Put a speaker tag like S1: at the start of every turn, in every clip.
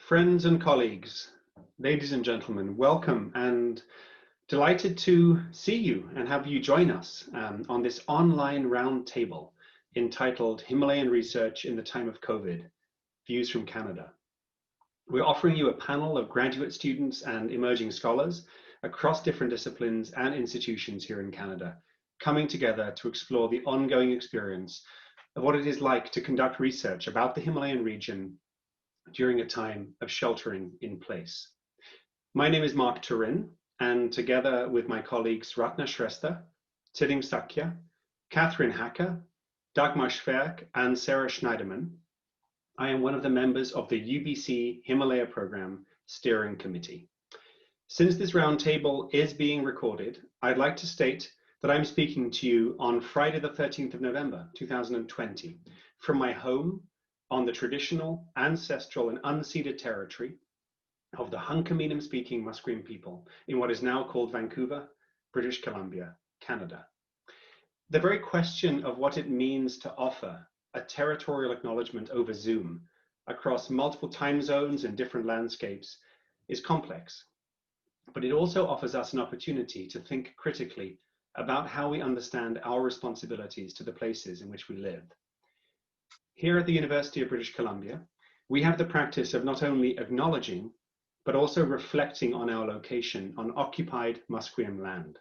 S1: Friends and colleagues, ladies and gentlemen, welcome and delighted to see you and have you join us on this online roundtable entitled Himalayan Research in the Time of COVID, Views from Canada. We're offering you a panel of graduate students and emerging scholars across different disciplines and institutions here in Canada, coming together to explore the ongoing experience of what it is like to conduct research about the Himalayan region during a time of sheltering in place. My name is Mark Turin, and together with my colleagues Ratna Shrestha, Tiding Sakya, Catherine Hacker, Dagmar Schwerk, and Sarah Schneiderman, I am one of the members of the UBC Himalaya Program Steering Committee. Since this roundtable is being recorded, I'd like to state that I'm speaking to you on Friday the 13th of November 2020 from my home on the traditional, ancestral and unceded territory of the Hunkaminam-speaking Musqueam people in what is now called Vancouver, British Columbia, Canada. The very question of what it means to offer a territorial acknowledgement over Zoom across multiple time zones and different landscapes is complex, but it also offers us an opportunity to think critically about how we understand our responsibilities to the places in which we live. Here at the University of British Columbia, we have the practice of not only acknowledging, but also reflecting on our location on occupied Musqueam land.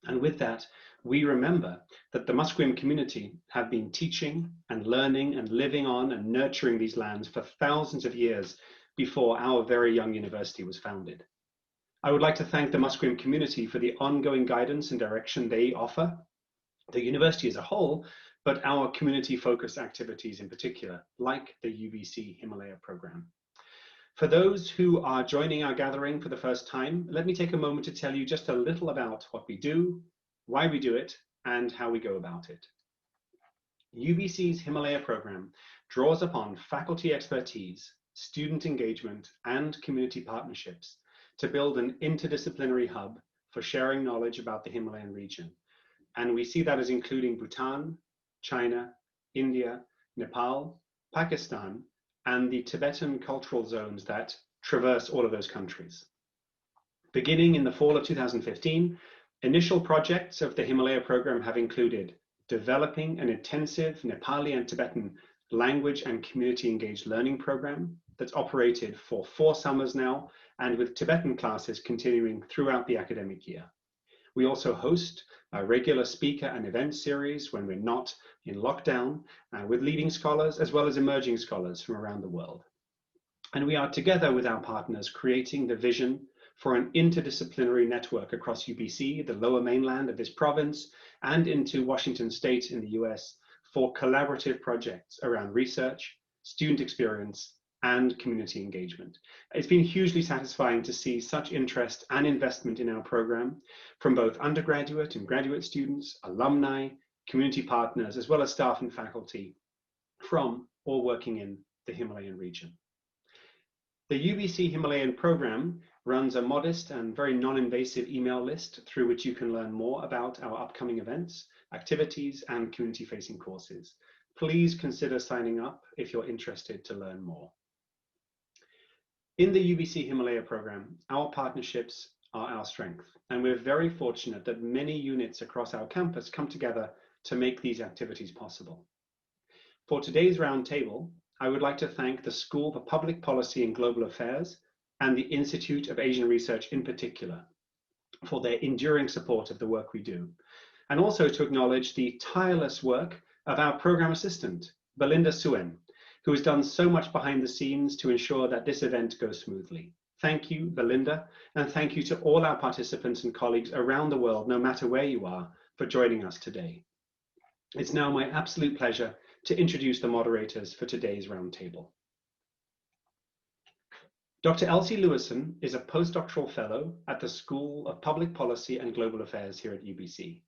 S1: And with that, we remember that the Musqueam community have been teaching and learning and living on and nurturing these lands for thousands of years before our very young university was founded. I would like to thank the Musqueam community for the ongoing guidance and direction they offer, the university as a whole, but our community-focused activities in particular, like the UBC Himalaya Program. For those who are joining our gathering for the first time, let me take a moment to tell you just a little about what we do, why we do it, and how we go about it. UBC's Himalaya Program draws upon faculty expertise, student engagement, and community partnerships to build an interdisciplinary hub for sharing knowledge about the Himalayan region. And we see that as including Bhutan, China, India, Nepal, Pakistan, and the Tibetan cultural zones that traverse all of those countries. Beginning in the fall of 2015, initial projects of the Himalaya Program have included developing an intensive Nepali and Tibetan language and community engaged learning program that's operated for 4 summers now, and with Tibetan classes continuing throughout the academic year. We also host a regular speaker and event series when we're not in lockdown with leading scholars as well as emerging scholars from around the world. And we are together with our partners creating the vision for an interdisciplinary network across UBC, the lower mainland of this province, and into Washington State in the US for collaborative projects around research, student experience, and community engagement. It's been hugely satisfying to see such interest and investment in our program from both undergraduate and graduate students, alumni, community partners, as well as staff and faculty from or working in the Himalayan region. The UBC Himalayan Program runs a modest and very non-invasive email list through which you can learn more about our upcoming events, activities, and community-facing courses. Please consider signing up if you're interested to learn more. In the UBC Himalaya Program, our partnerships are our strength, and we're very fortunate that many units across our campus come together to make these activities possible. For today's roundtable, I would like to thank the School for Public Policy and Global Affairs and the Institute of Asian Research in particular for their enduring support of the work we do, and also to acknowledge the tireless work of our program assistant, Belinda Suen, who has done so much behind the scenes to ensure that this event goes smoothly. Thank you, Belinda, and thank you to all our participants and colleagues around the world, no matter where you are, for joining us today. It's now my absolute pleasure to introduce the moderators for today's roundtable. Dr. Elsie Lewison is a postdoctoral fellow at the School of Public Policy and Global Affairs here at UBC.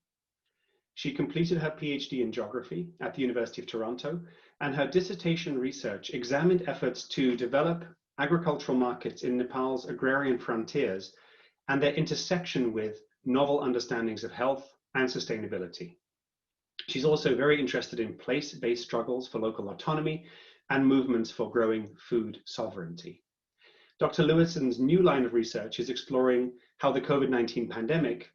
S1: She completed her Ph.D. in geography at the University of Toronto, and her dissertation research examined efforts to develop agricultural markets in Nepal's agrarian frontiers and their intersection with novel understandings of health and sustainability. She's also very interested in place-based struggles for local autonomy and movements for growing food sovereignty. Dr. Lewison's new line of research is exploring how the COVID-19 pandemic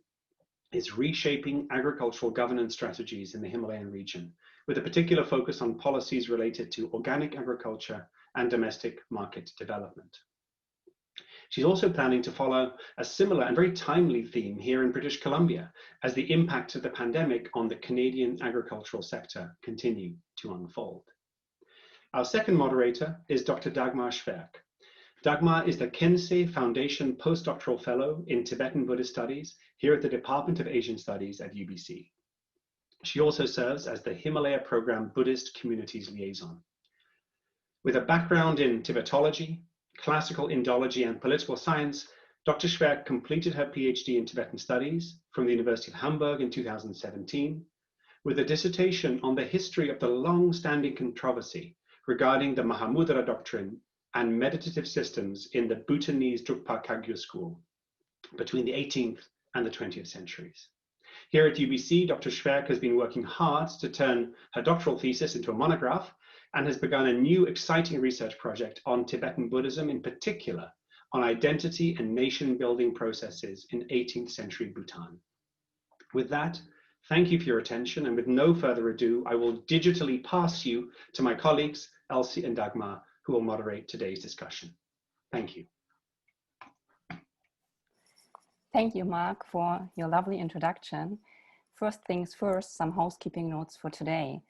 S1: is reshaping agricultural governance strategies in the Himalayan region, with a particular focus on policies related to organic agriculture and domestic market development. She's also planning to follow a similar and very timely theme here in British Columbia as the impacts of the pandemic on the Canadian agricultural sector continue to unfold. Our second moderator is Dr. Dagmar Schwerk. Dagmar is the Kensei Foundation Postdoctoral Fellow in Tibetan Buddhist Studies here at the Department of Asian Studies at UBC. She also serves as the Himalaya Program Buddhist Communities Liaison. With a background in Tibetology, classical Indology and political science, Dr. Schwerk completed her Ph.D. in Tibetan Studies from the University of Hamburg in 2017, with a dissertation on the history of the long-standing controversy regarding the Mahamudra doctrine and meditative systems in the Bhutanese Drukpa Kagyu school between the 18th and the 20th centuries. Here at UBC, Dr. Schwerk has been working hard to turn her doctoral thesis into a monograph and has begun a new exciting research project on Tibetan Buddhism, in particular on identity and nation building processes in 18th century Bhutan. With that, thank you for your attention, and with no further ado, I will digitally pass you to my colleagues, Elsie and Dagmar, who will moderate today's discussion. Thank you.
S2: Thank you, Mark, for your lovely introduction. First things first, some housekeeping notes for today.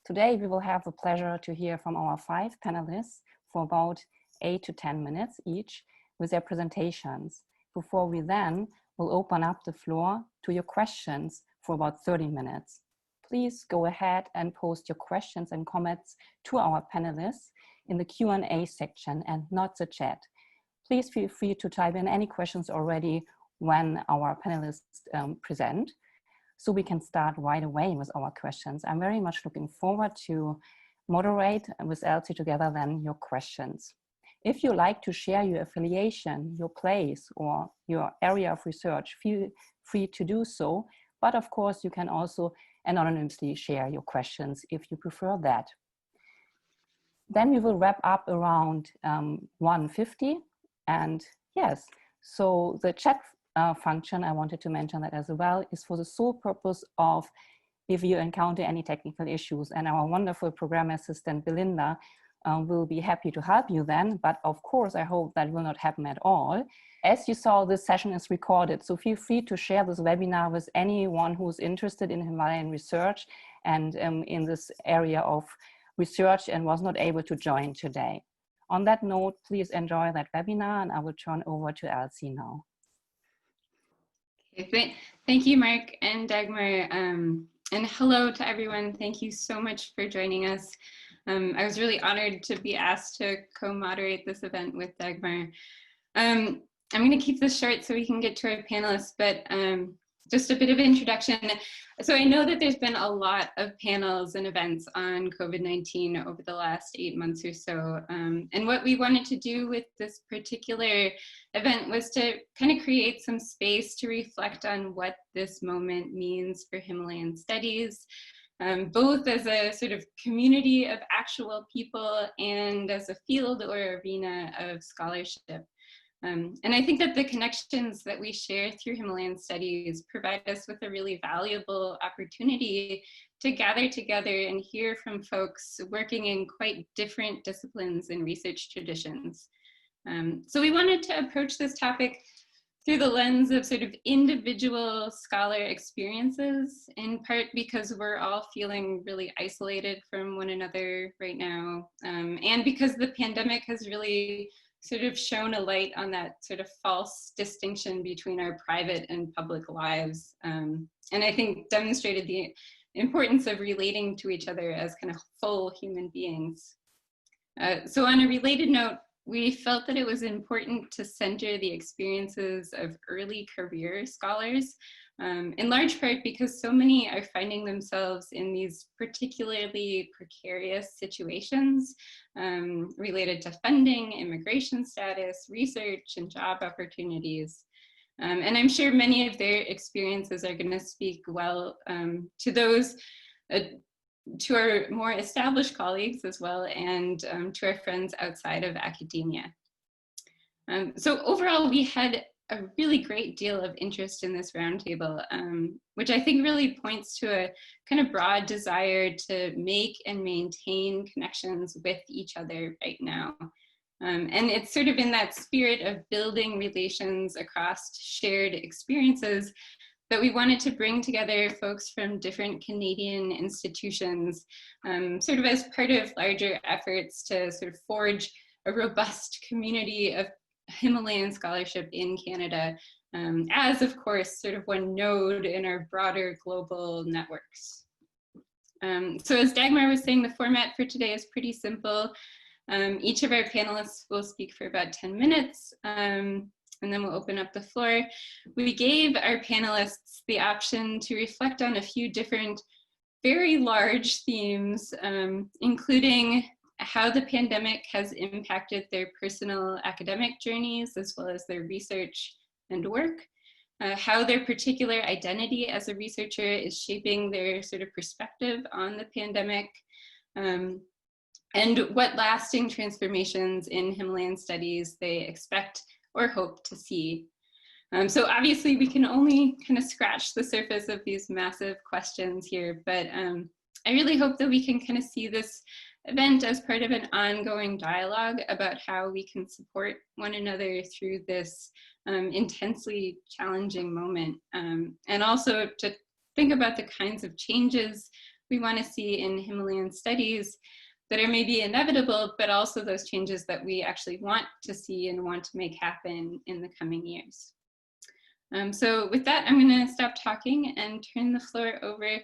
S2: Today, we will have the pleasure to hear from our 5 panelists for about 8 to 10 minutes each with their presentations, before we then will open up the floor to your questions for about 30 minutes. Please go ahead and post your questions and comments to our panelists in the Q&A section and not the chat. Please feel free to type in any questions already when our panelists present, so we can start right away with our questions. I'm very much looking forward to moderate with Elsie together then your questions. If you like to share your affiliation, your place, or your area of research, feel free to do so. But of course, you can also anonymously share your questions if you prefer that. Then we will wrap up around 1:50. And yes, so the chat function, I wanted to mention that as well, is for the sole purpose of if you encounter any technical issues, and our wonderful program assistant Belinda will be happy to help you then. But of course, I hope that will not happen at all. As you saw, this session is recorded, so feel free to share this webinar with anyone who's interested in Himalayan research and in this area of research and was not able to join today. On that note, please enjoy that webinar, and I will turn over to Elsie now.
S3: Okay, thank you, Mark and Dagmar, and hello to everyone. Thank you so much for joining us. I was really honored to be asked to co-moderate this event with Dagmar. I'm going to keep this short so we can get to our panelists, but just a bit of introduction. So I know that there's been a lot of panels and events on COVID-19 over the last 8 months or so. And what we wanted to do with this particular event was to kind of create some space to reflect on what this moment means for Himalayan studies, both as a sort of community of actual people and as a field or arena of scholarship. And I think that the connections that we share through Himalayan studies provide us with a really valuable opportunity to gather together and hear from folks working in quite different disciplines and research traditions. So we wanted to approach this topic through the lens of sort of individual scholar experiences, in part because we're all feeling really isolated from one another right now, and because the pandemic has really sort of shone a light on that sort of false distinction between our private and public lives. And I think demonstrated the importance of relating to each other as kind of full human beings. So on a related note, we felt that it was important to center the experiences of early career scholars, in large part because so many are finding themselves in these particularly precarious situations related to funding, immigration status, research, and job opportunities. And I'm sure many of their experiences are going to speak well to those, to our more established colleagues as well, and to our friends outside of academia. So overall, we had a really great deal of interest in this roundtable, which I think really points to a kind of broad desire to make and maintain connections with each other right now. And it's sort of in that spirit of building relations across shared experiences that we wanted to bring together folks from different Canadian institutions, sort of as part of larger efforts to sort of forge a robust community of Himalayan scholarship in Canada, as of course sort of one node in our broader global networks. So as Dagmar was saying, the format for today is pretty simple. Each of our panelists will speak for about 10 minutes, and then we'll open up the floor. We gave our panelists the option to reflect on a few different very large themes, including how the pandemic has impacted their personal academic journeys, as well as their research and work, how their particular identity as a researcher is shaping their sort of perspective on the pandemic, and what lasting transformations in Himalayan studies they expect or hope to see. So obviously we can only kind of scratch the surface of these massive questions here, but I really hope that we can kind of see this event as part of an ongoing dialogue about how we can support one another through this intensely challenging moment, and also to think about the kinds of changes we want to see in Himalayan studies that are maybe inevitable, but also those changes that we actually want to see and want to make happen in the coming years. So with that, I'm going to stop talking and turn the floor over.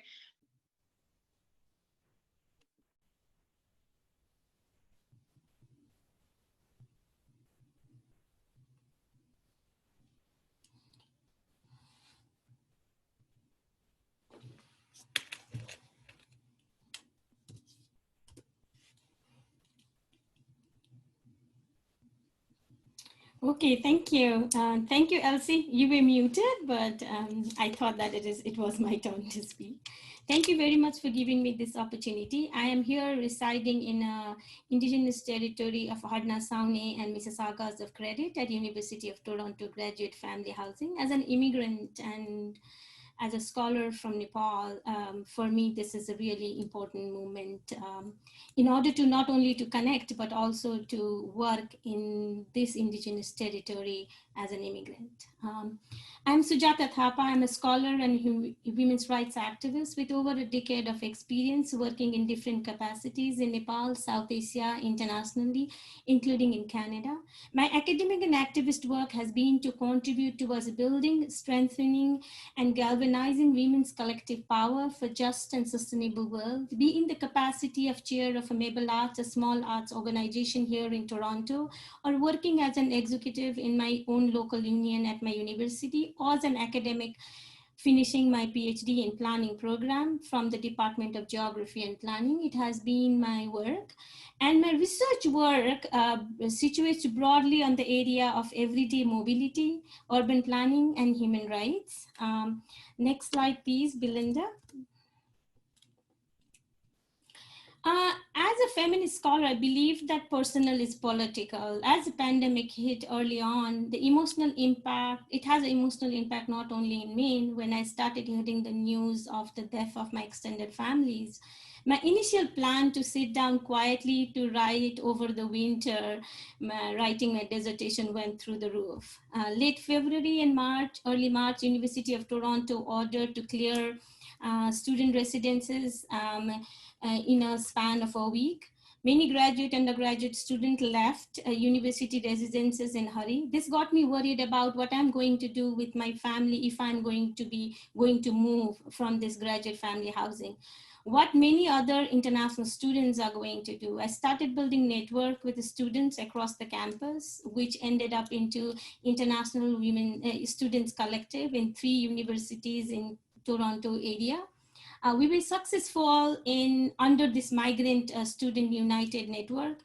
S4: Okay, thank you. Thank you, Elsie. You were muted, but I thought that it was my turn to speak. Thank you very much for giving me this opportunity. I am here residing in indigenous territory of Haudenosaunee and Mississaugas of Credit at University of Toronto Graduate Family Housing as an immigrant and as a scholar from Nepal. For me, this is a really important moment in order to not only to connect, but also to work in this indigenous territory as an immigrant. I'm Sujata Thapa. I'm a scholar and women's rights activist with over a decade of experience working in different capacities in Nepal, South Asia, internationally, including in Canada. My academic and activist work has been to contribute towards building, strengthening, and galvanizing women's collective power for just and sustainable world, be in the capacity of chair of a Mabel Arts, a small arts organization here in Toronto, or working as an executive in my own local union at my university, or as an academic finishing my Ph.D. in planning program from the Department of Geography and Planning. It has been my work. And my research work situates broadly on the area of everyday mobility, urban planning, and human rights. Next slide, please, Belinda. As a feminist scholar, I believe that personal is political. As the pandemic hit early on, the emotional impact, it has an emotional impact not only in me. When I started hearing the news of the death of my extended families, my initial plan to sit down quietly to write over the winter, writing my dissertation went through the roof. Late February and March, early March, University of Toronto ordered to clear student residences in a span of a week. Many graduate and undergraduate students left university residences in a hurry. This got me worried about what I'm going to do with my family if I'm going to move from this graduate family housing. What many other international students are going to do. I started building network with the students across the campus, which ended up into International Women Students Collective in 3 universities in Toronto area. We were successful in, under this Migrant Student United Network,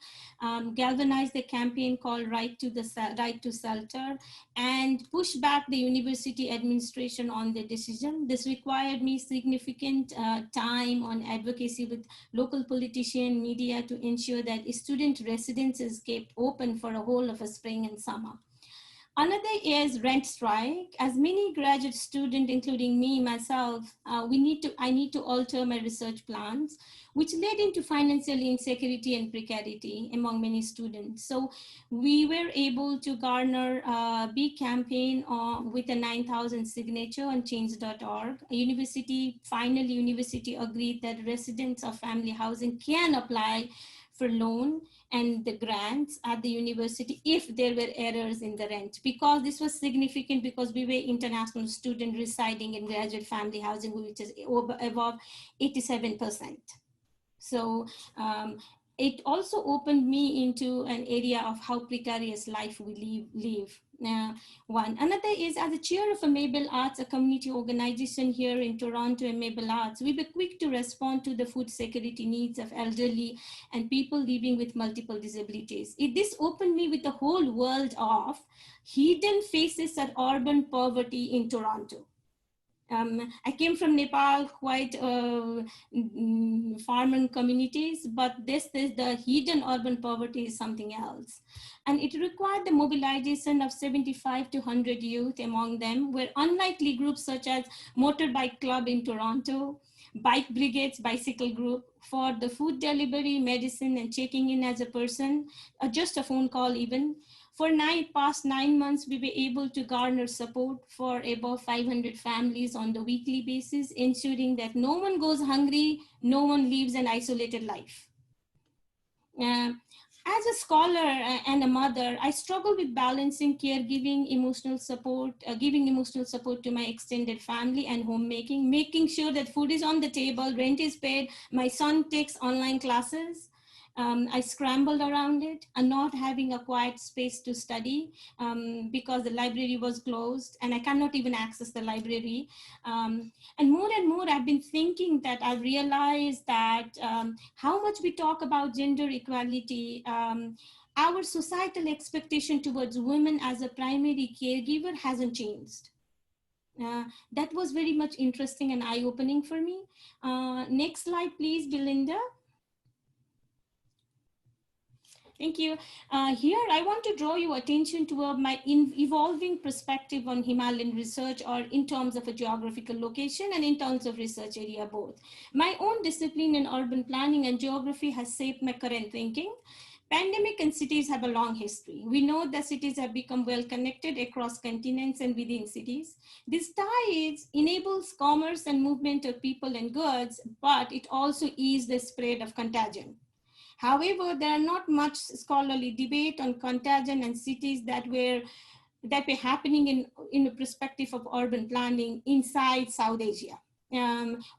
S4: galvanized the campaign called Right to Shelter, and push back the university administration on the decision. This required me significant time on advocacy with local politician, media to ensure that student residences kept open for a whole of a spring and summer. Another is rent strike. As many graduate students, including me, myself, I need to alter my research plans, which led into financial insecurity and precarity among many students. So we were able to garner a big campaign with a 9,000 signature on change.org. Finally, university agreed that residents of family housing can apply for loan and the grants at the university if there were errors in the rent, because this was significant because we were international students residing in graduate family housing, which is above 87%. So it also opened me into an area of how precarious life we live. Another is, as a chair of a Mabel Arts, a community organization here in Toronto, and Mabel Arts, we were quick to respond to the food security needs of elderly and people living with multiple disabilities. This opened me with the whole world of hidden faces of urban poverty in Toronto. I came from Nepal, quite farmer communities, but the hidden urban poverty is something else. And it required the mobilization of 75 to 100 youth. Among them were unlikely groups such as Motorbike Club in Toronto, Bike Brigades, Bicycle Group, for the food delivery, medicine, and checking in as a person, just a phone call even. For past 9 months, we were able to garner support for above 500 families on the weekly basis, ensuring that no one goes hungry, no one lives an isolated life. As a scholar and a mother, I struggle with balancing caregiving, emotional support, giving emotional support to my extended family and homemaking, making sure that food is on the table, rent is paid, my son takes online classes. I scrambled around it, and not having a quiet space to study because the library was closed and I cannot even access the library. And more, I've been thinking that I've realized that how much we talk about gender equality, our societal expectation towards women as a primary caregiver hasn't changed. That was very much interesting and eye-opening for me. Next slide, please, Belinda. Thank you. Here, I want to draw your attention to my evolving perspective on Himalayan research, or in terms of a geographical location and in terms of research area both. My own discipline in urban planning and geography has shaped my current thinking. Pandemic and cities have a long history. We know that cities have become well connected across continents and within cities. This ties enables commerce and movement of people and goods, but it also eases the spread of contagion. However, there are not much scholarly debate on contagion and cities that were happening in the perspective of urban planning inside South Asia,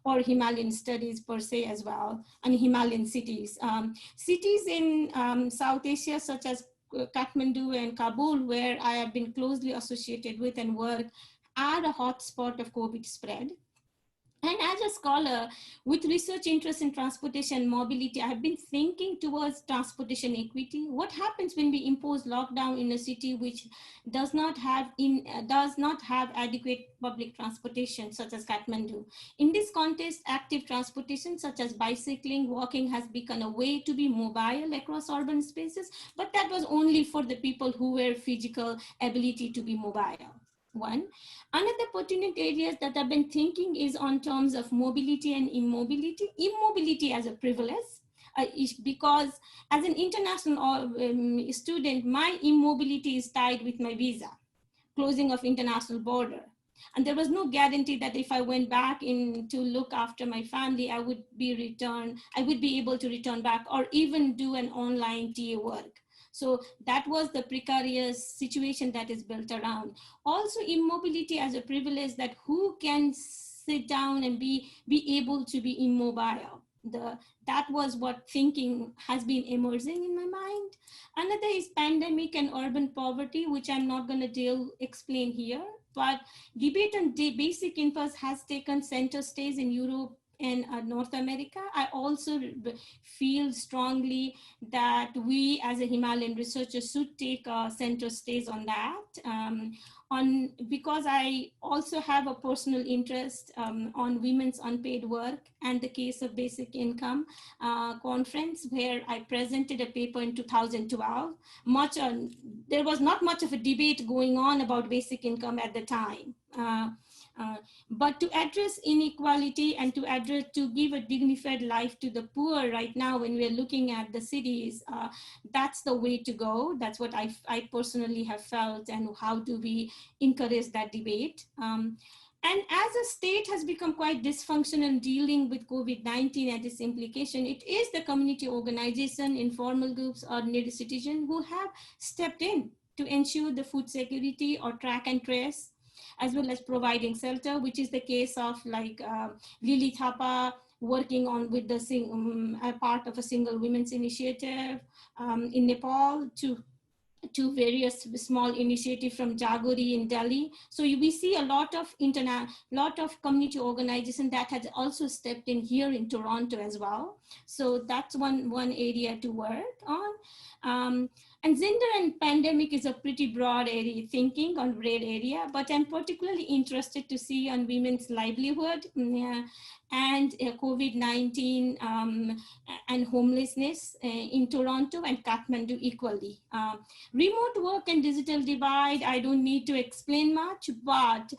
S4: or Himalayan studies per se as well, and Himalayan cities. Cities in South Asia, such as Kathmandu and Kabul, where I have been closely associated with and work, are a hotspot of COVID spread. And as a scholar with research interest in transportation and mobility, I have been thinking towards transportation equity. What happens when we impose lockdown in a city which does not have adequate public transportation, such as Kathmandu? In this context, active transportation such as bicycling, walking has become a way to be mobile across urban spaces, but that was only for the people who were physical ability to be mobile. Another pertinent areas that I've been thinking is on terms of mobility and immobility. Immobility as a privilege, because as an international student, my immobility is tied with my visa, closing of international border. And there was no guarantee that if I went back in to look after my family, I would be able to return back or even do an online TA work. So that was the precarious situation that is built around. Also, immobility as a privilege, that who can sit down and be able to be immobile. That was what thinking has been emerging in my mind. Another is pandemic and urban poverty, which I'm not going to explain here, but debate on basic impulse has taken center stage in Europe in North America. I also feel strongly that we as a Himalayan researchers should take a center stage on that. Because I also have a personal interest on women's unpaid work and the case of basic income conference, where I presented a paper in 2012. There was not much of a debate going on about basic income at the time. But to address inequality and to give a dignified life to the poor right now, when we're looking at the cities, that's the way to go. That's what I personally have felt, and how do we encourage that debate? And as a state has become quite dysfunctional dealing with COVID-19 and its implication, it is the community organization, informal groups, ordinary citizens who have stepped in to ensure the food security or track and trace, as well as providing shelter, which is the case of like Lily Thapa working on with the a part of a single women's initiative in Nepal, to various small initiatives from Jagori in Delhi. So we see a lot of community organization that has also stepped in here in Toronto as well. So that's one area to work on. And gender and pandemic is a pretty broad area thinking on red area, but I'm particularly interested to see on women's livelihood and COVID-19 and homelessness in Toronto and Kathmandu equally. Remote work and digital divide, I don't need to explain much, but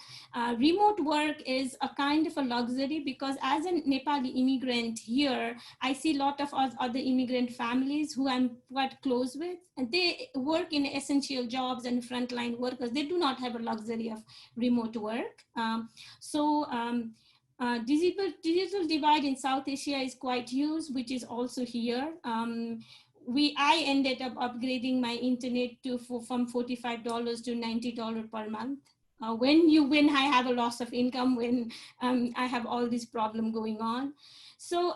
S4: remote work is a kind of a luxury, because as a Nepali immigrant here, I see a lot of other immigrant families who I'm quite close with, and they work in essential jobs and frontline workers. They do not have a luxury of remote work. Digital divide in South Asia is quite huge, which is also here. I ended up upgrading my internet from $45 to $90 per month. When I have a loss of income, when I have all this problem going on. So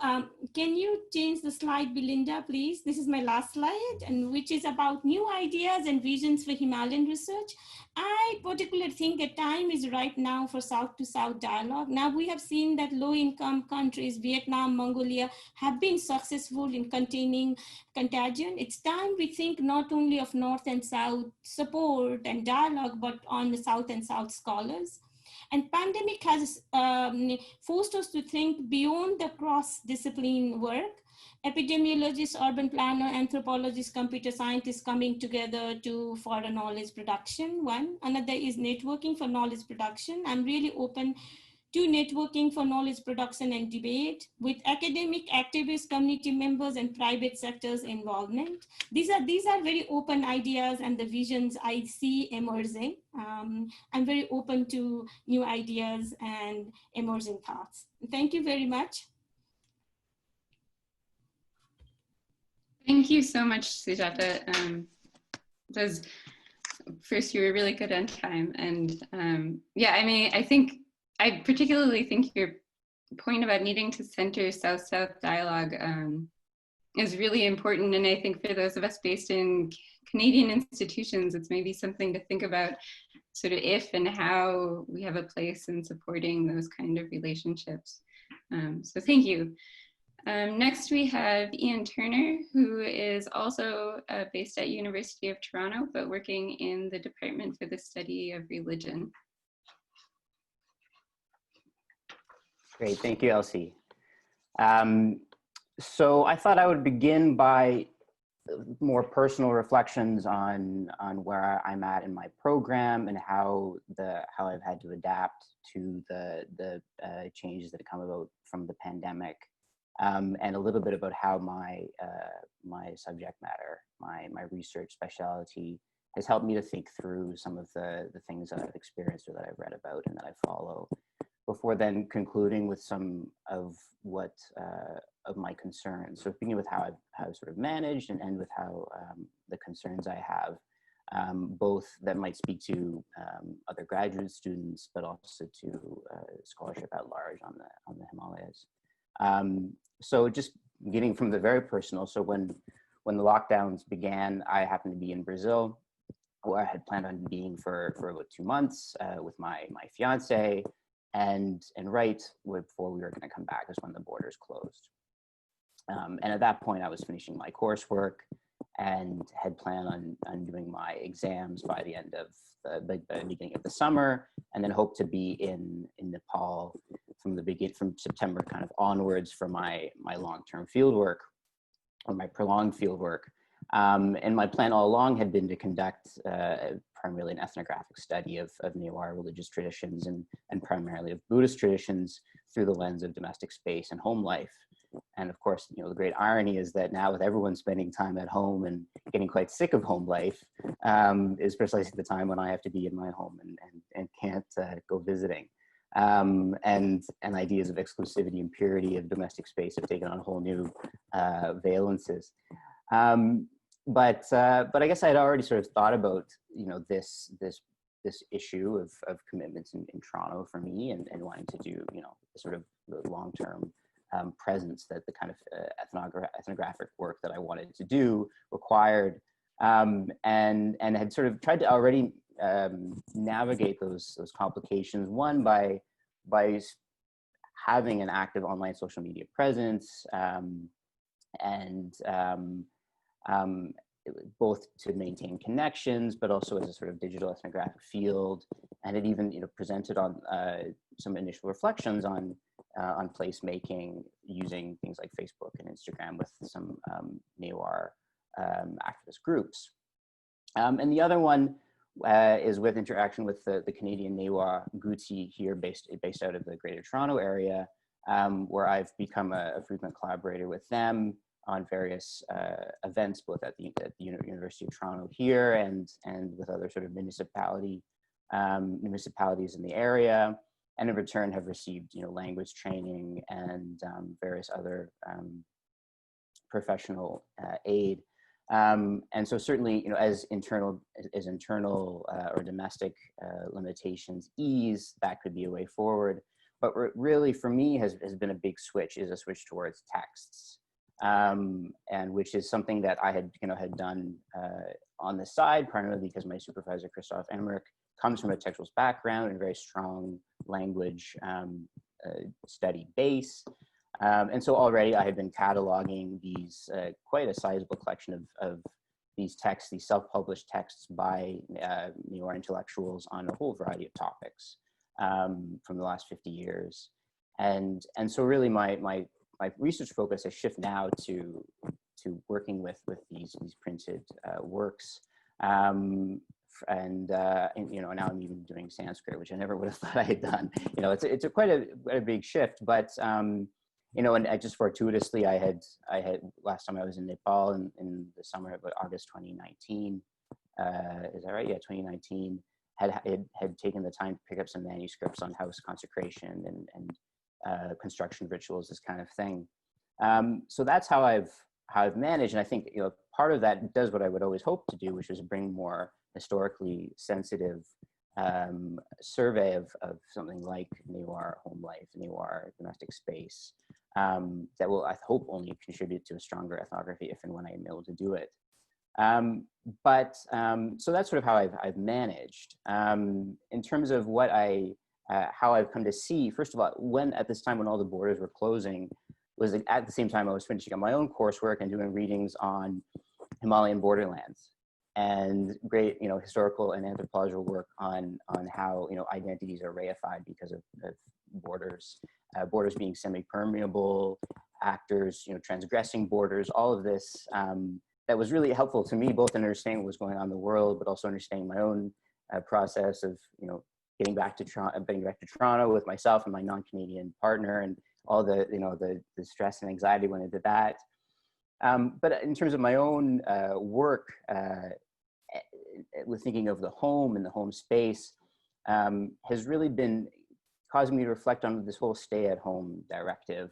S4: can you change the slide, Belinda, please? This is my last slide, and which is about new ideas and visions for Himalayan research. I particularly think a time is right now for South to South dialogue. Now we have seen that low income countries, Vietnam, Mongolia, have been successful in containing contagion. It's time we think not only of North and South support and dialogue, but on the South and South scholars. And pandemic has forced us to think beyond the cross-discipline work. Epidemiologists, urban planner, anthropologists, computer scientists coming together for a knowledge production. One. Another is networking for knowledge production. I'm really open to networking for knowledge production and debate with academic, activists, community members, and private sectors involvement. These are very open ideas and the visions I see emerging. I'm very open to new ideas and emerging thoughts. Thank you very much.
S3: Thank you so much, Sujata. First, you were really good on time. And yeah, I mean, I particularly think your point about needing to center South-South dialogue is really important. And I think for those of us based in Canadian institutions, it's maybe something to think about, sort of if and how we have a place in supporting those kind of relationships. So thank you. Next we have Ian Turner, who is also based at University of Toronto, but working in the Department for the Study of Religion.
S5: Great, thank you, Elsie. So I thought I would begin by more personal reflections on where I'm at in my program and how I've had to adapt to the changes that have come about from the pandemic, and a little bit about how my subject matter, my research specialty, has helped me to think through some of the things that I've experienced or that I've read about and that I follow, before then concluding with some of of my concerns. So beginning with how I've sort of managed, and end with how the concerns I have, both that might speak to other graduate students, but also to scholarship at large on the Himalayas. So just getting from the very personal. So when the lockdowns began, I happened to be in Brazil, where I had planned on being for about 2 months with my fiance. and right before we were going to come back is when the borders closed. And at that point, I was finishing my coursework and had planned on doing my exams by the end of the beginning of the summer, and then hope to be in Nepal from September kind of onwards for my long-term field work, or my prolonged field work. And my plan all along had been to conduct primarily an ethnographic study of Newar religious traditions and primarily of Buddhist traditions through the lens of domestic space and home life. And of course, you know, the great irony is that now with everyone spending time at home and getting quite sick of home life, is precisely the time when I have to be in my home and can't go visiting. And ideas of exclusivity and purity of domestic space have taken on a whole new valences. But I guess I had already sort of thought about, you know, this issue of commitments in Toronto for me, and wanting to do, you know, sort of the long-term presence that the kind of ethnographic work that I wanted to do required, and had sort of tried to already navigate those complications. One, by having an active online social media presence, both to maintain connections, but also as a sort of digital ethnographic field. And it even, you know, presented on some initial reflections on placemaking using things like Facebook and Instagram with some Newar activist groups. And the other one is with interaction with the Canadian Newar Gutsi here, based out of the Greater Toronto area, where I've become a frequent collaborator with them on various events, both at the University of Toronto here and with other sort of municipalities in the area, and in return have received, you know, language training and various other professional aid. And so certainly, you know, as internal or domestic limitations ease, that could be a way forward. But really, for me, has been a big switch, is a switch towards texts. And which is something that I had done on the side, primarily because my supervisor, Christoph Emmerich, comes from a textuals background and a very strong language study base. And so already I had been cataloging these, quite a sizable collection of these texts, these self-published texts by Newar intellectuals on a whole variety of topics from the last 50 years. And so really my research focus has shifted now to working with these printed works, and you know, now I'm even doing Sanskrit, which I never would have thought I had done. You know, it's quite a big shift, but you know, and I just fortuitously, I had last time I was in Nepal in the summer of August 2019. Is that right? Yeah, 2019. Had taken the time to pick up some manuscripts on house consecration and construction rituals, this kind of thing. So that's how I've managed, and I think, you know, part of that does what I would always hope to do, which is bring more historically sensitive survey of something like Newar home life, Newar domestic space, that will, I hope, only contribute to a stronger ethnography if and when I am able to do it. So that's sort of how I've managed. In terms of what how I've come to see, first of all, at this time when all the borders were closing, was at the same time I was finishing up my own coursework and doing readings on Himalayan borderlands and great, you know, historical and anthropological work on how, you know, identities are reified because of borders, borders being semi-permeable, actors, you know, transgressing borders, all of this. That was really helpful to me, both in understanding what was going on in the world, but also understanding my own process of, you know, getting back to Toronto with myself and my non-Canadian partner, and all the, you know, the stress and anxiety went into that. But in terms of my own work, with thinking of the home and the home space, has really been causing me to reflect on this whole stay-at-home directive,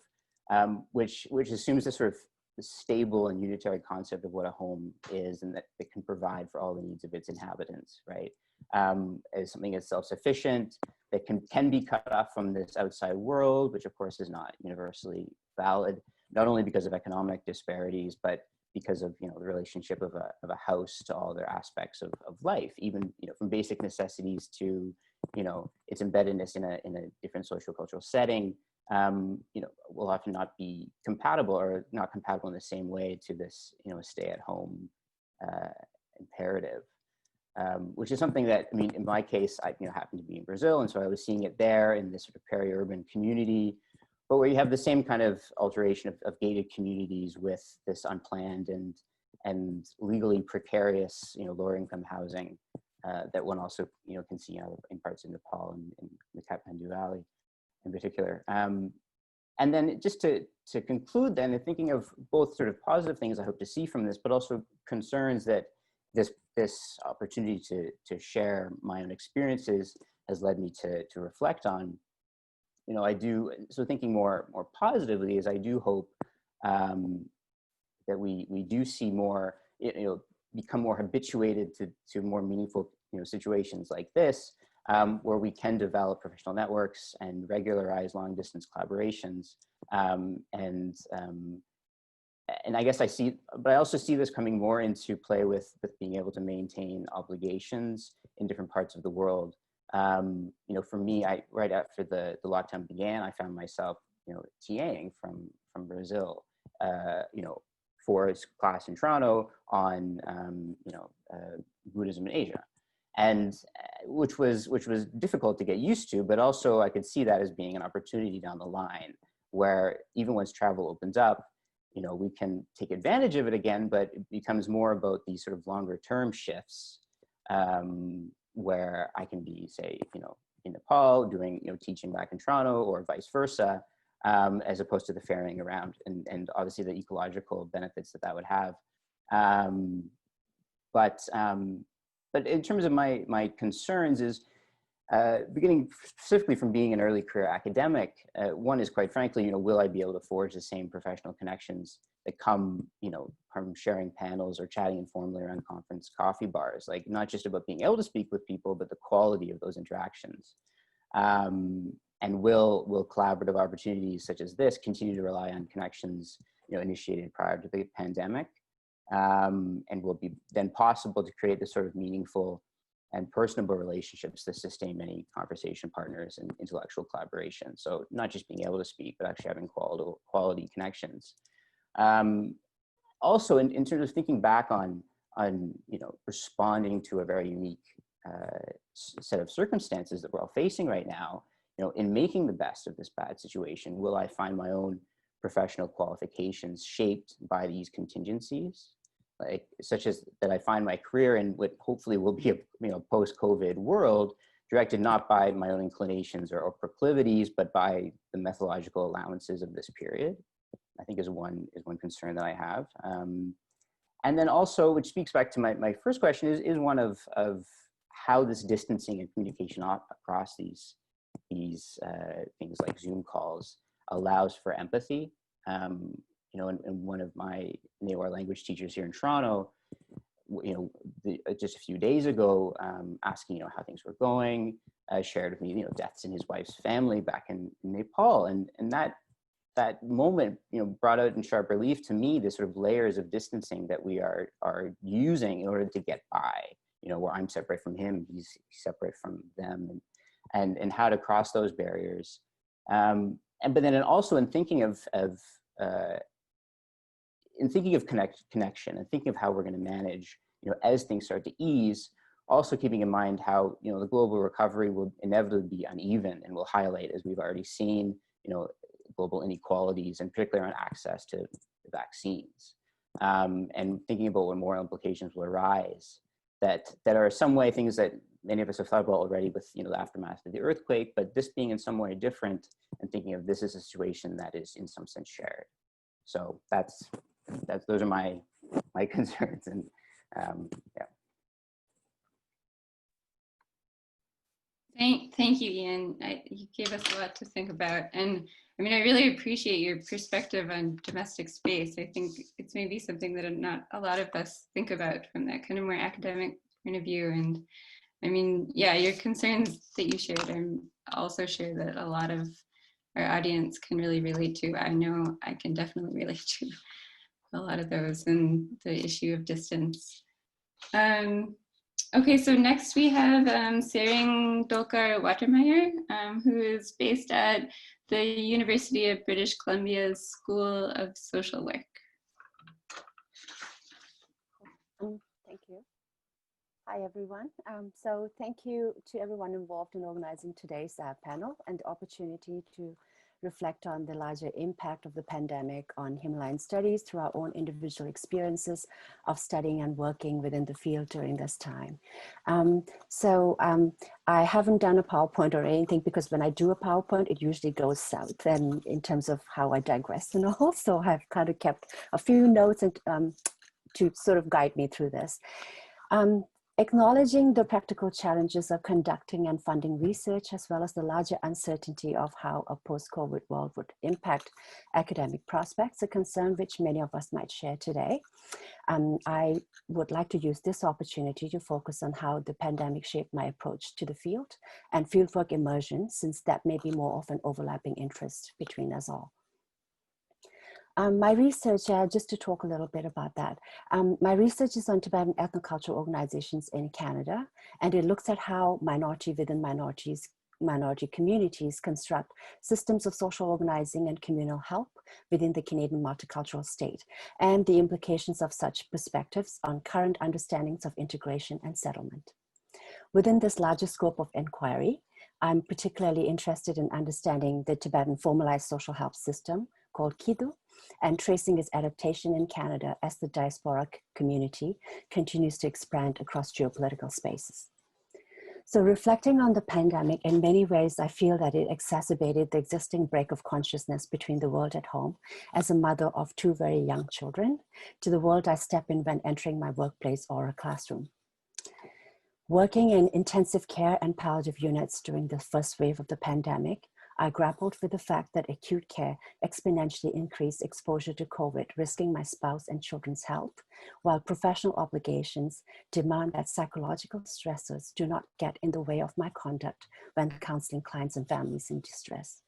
S5: which assumes this sort of stable and unitary concept of what a home is, and that it can provide for all the needs of its inhabitants, right? As something that's self-sufficient, that can be cut off from this outside world, which of course is not universally valid, not only because of economic disparities, but because of, you know, the relationship of a house to all their aspects of life, even, you know, from basic necessities to its embeddedness in a different sociocultural setting, will often not be compatible or not compatible in the same way to this, stay-at-home imperative, which is something that, in my case, I happened to be in Brazil, and so I was seeing it there in this sort of peri-urban community, but where you have the same kind of alteration of gated communities with this unplanned and legally precarious, lower income housing that one also, can see in parts of Nepal and in the Kathmandu Valley in particular. And then just to conclude then, thinking of both sort of positive things I hope to see from this, but also concerns that this opportunity to share my own experiences has led me to reflect on. So thinking more positively is I do hope that we do see more, become more habituated to more meaningful, situations like this, where we can develop professional networks and regularize long distance collaborations. And I guess but I also see this coming more into play with being able to maintain obligations in different parts of the world. For me, right after the lockdown began, I found myself, TAing from Brazil, for a class in Toronto on, Buddhism in Asia, and which was difficult to get used to, but also I could see that as being an opportunity down the line, where even once travel opens up, we can take advantage of it again, but it becomes more about these sort of longer term shifts, where I can be, say, in Nepal doing, teaching back in Toronto or vice versa, as opposed to the ferrying around and obviously the ecological benefits that would have. But in terms of my concerns is, beginning specifically from being an early career academic, one is, quite frankly, will I be able to forge the same professional connections that come, from sharing panels or chatting informally around conference coffee bars, like not just about being able to speak with people, but the quality of those interactions. And will collaborative opportunities such as this continue to rely on connections, initiated prior to the pandemic, and will be then possible to create this sort of meaningful and personable relationships that sustain many conversation partners and intellectual collaboration. So not just being able to speak, but actually having quality connections. Also, in terms of thinking back on responding to a very unique set of circumstances that we're all facing right now, in making the best of this bad situation, will I find my own professional qualifications shaped by these contingencies, such as that I find my career in what hopefully will be a post-COVID world, directed not by my own inclinations or proclivities, but by the methodological allowances of this period, I think is one concern that I have. And then also, which speaks back to my first question, is one of how this distancing and communication across these things like Zoom calls allows for empathy. And one of my Newar language teachers here in Toronto, just a few days ago, asking, how things were going, shared with me, deaths in his wife's family back in Nepal. And that moment, brought out in sharp relief to me the sort of layers of distancing that we are using in order to get by, where I'm separate from him, he's separate from them, and how to cross those barriers. But then also in thinking of connection and thinking of how we're going to manage, as things start to ease, also keeping in mind how, the global recovery will inevitably be uneven and will highlight, as we've already seen, global inequalities, and particularly on access to the vaccines. And thinking about what moral implications will arise that are some way things that many of us have thought about already with, the aftermath of the earthquake, but this being in some way different, and thinking of this as a situation that is in some sense shared. So those are my concerns, and yeah.
S3: Thank you, Ian. You gave us a lot to think about. And I really appreciate your perspective on domestic space. I think it's maybe something that not a lot of us think about from that kind of more academic point of view. And yeah, your concerns that you shared, I also share that a lot of our audience can really relate to. I know I can definitely relate to a lot of those, and the issue of distance. Okay, so next we have Sering Dolkar Watermeyer, who is based at the University of British Columbia's School of Social Work.
S6: Thank you. Hi, everyone. So thank you to everyone involved in organizing today's panel and the opportunity to reflect on the larger impact of the pandemic on Himalayan studies through our own individual experiences of studying and working within the field during this time. I haven't done a PowerPoint or anything because when I do a PowerPoint, it usually goes south and in terms of how I digress and all. So I've kind of kept a few notes and to sort of guide me through this. Acknowledging the practical challenges of conducting and funding research, as well as the larger uncertainty of how a post-COVID world would impact academic prospects, a concern which many of us might share today. I would like to use this opportunity to focus on how the pandemic shaped my approach to the field and fieldwork immersion, since that may be more of an overlapping interest between us all. My research, just to talk a little bit about that, my research is on Tibetan ethnocultural organizations in Canada, and it looks at how minority within minority communities construct systems of social organizing and communal help within the Canadian multicultural state, and the implications of such perspectives on current understandings of integration and settlement. Within this larger scope of inquiry, I'm particularly interested in understanding the Tibetan formalized social help system called Kidu, and tracing its adaptation in Canada as the diasporic community continues to expand across geopolitical spaces. So reflecting on the pandemic, in many ways, I feel that it exacerbated the existing break of consciousness between the world at home as a mother of two very young children to the world I step in when entering my workplace or a classroom. Working in intensive care and palliative units during the first wave of the pandemic, I grappled with the fact that acute care exponentially increased exposure to COVID, risking my spouse and children's health, while professional obligations demand that psychological stressors do not get in the way of my conduct when counseling clients and families in distress.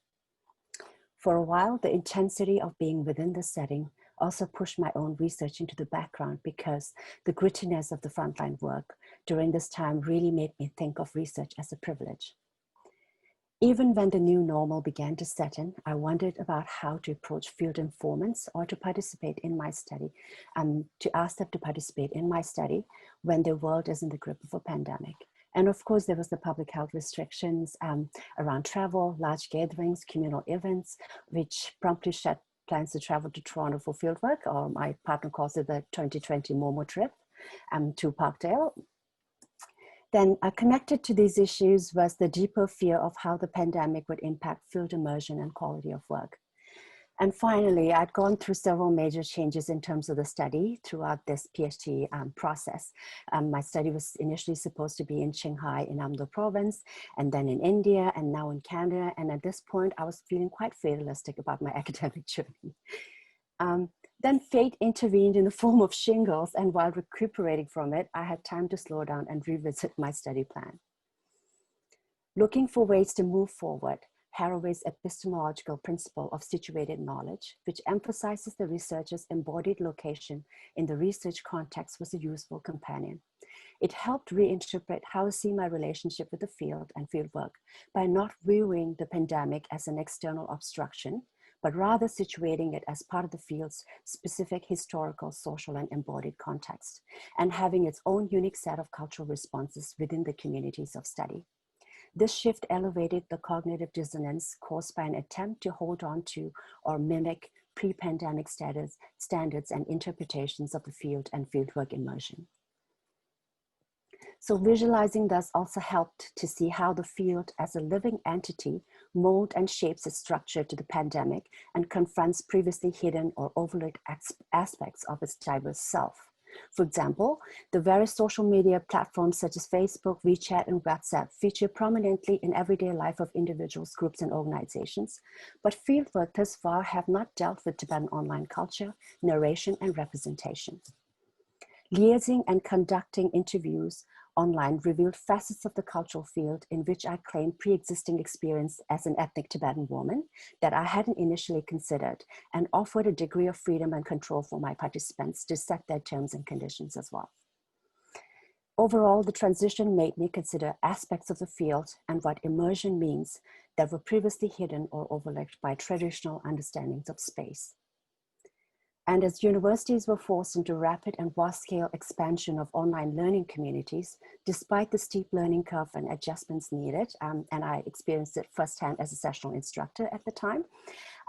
S6: For a while, the intensity of being within the setting also pushed my own research into the background because the grittiness of the frontline work during this time really made me think of research as a privilege. Even when the new normal began to set in, I wondered about how to approach field informants or to participate in my study, to ask them to participate in my study when the world is in the grip of a pandemic. And of course, there was the public health restrictions around travel, large gatherings, communal events, which promptly shut plans to travel to Toronto for fieldwork, or my partner calls it the 2020 Momo trip to Parkdale. Then connected to these issues was the deeper fear of how the pandemic would impact field immersion and quality of work. And finally, I'd gone through several major changes in terms of the study throughout this Ph.D. process. My study was initially supposed to be in Qinghai in Amdo province, and then in India, and now in Canada. And at this point, I was feeling quite fatalistic about my academic journey. Then fate intervened in the form of shingles, and while recuperating from it, I had time to slow down and revisit my study plan. Looking for ways to move forward, Haraway's epistemological principle of situated knowledge, which emphasizes the researcher's embodied location in the research context, was a useful companion. It helped reinterpret how I see my relationship with the field and fieldwork by not viewing the pandemic as an external obstruction, but rather situating it as part of the field's specific historical, social, and embodied context, and having its own unique set of cultural responses within the communities of study. This shift elevated the cognitive dissonance caused by an attempt to hold on to or mimic pre-pandemic standards and interpretations of the field and fieldwork immersion. So visualizing thus also helped to see how the field as a living entity molds and shapes its structure to the pandemic and confronts previously hidden or overlooked aspects of its diverse self. For example, the various social media platforms such as Facebook, WeChat, and WhatsApp feature prominently in everyday life of individuals, groups, and organizations, but fieldwork thus far have not dealt with Tibetan online culture, narration, and representation. Liaising and conducting interviews online revealed facets of the cultural field in which I claimed pre-existing experience as an ethnic Tibetan woman that I hadn't initially considered, and offered a degree of freedom and control for my participants to set their terms and conditions as well. Overall, the transition made me consider aspects of the field and what immersion means that were previously hidden or overlooked by traditional understandings of space. And as universities were forced into rapid and vast-scale expansion of online learning communities, despite the steep learning curve and adjustments needed, and I experienced it firsthand as a sessional instructor at the time,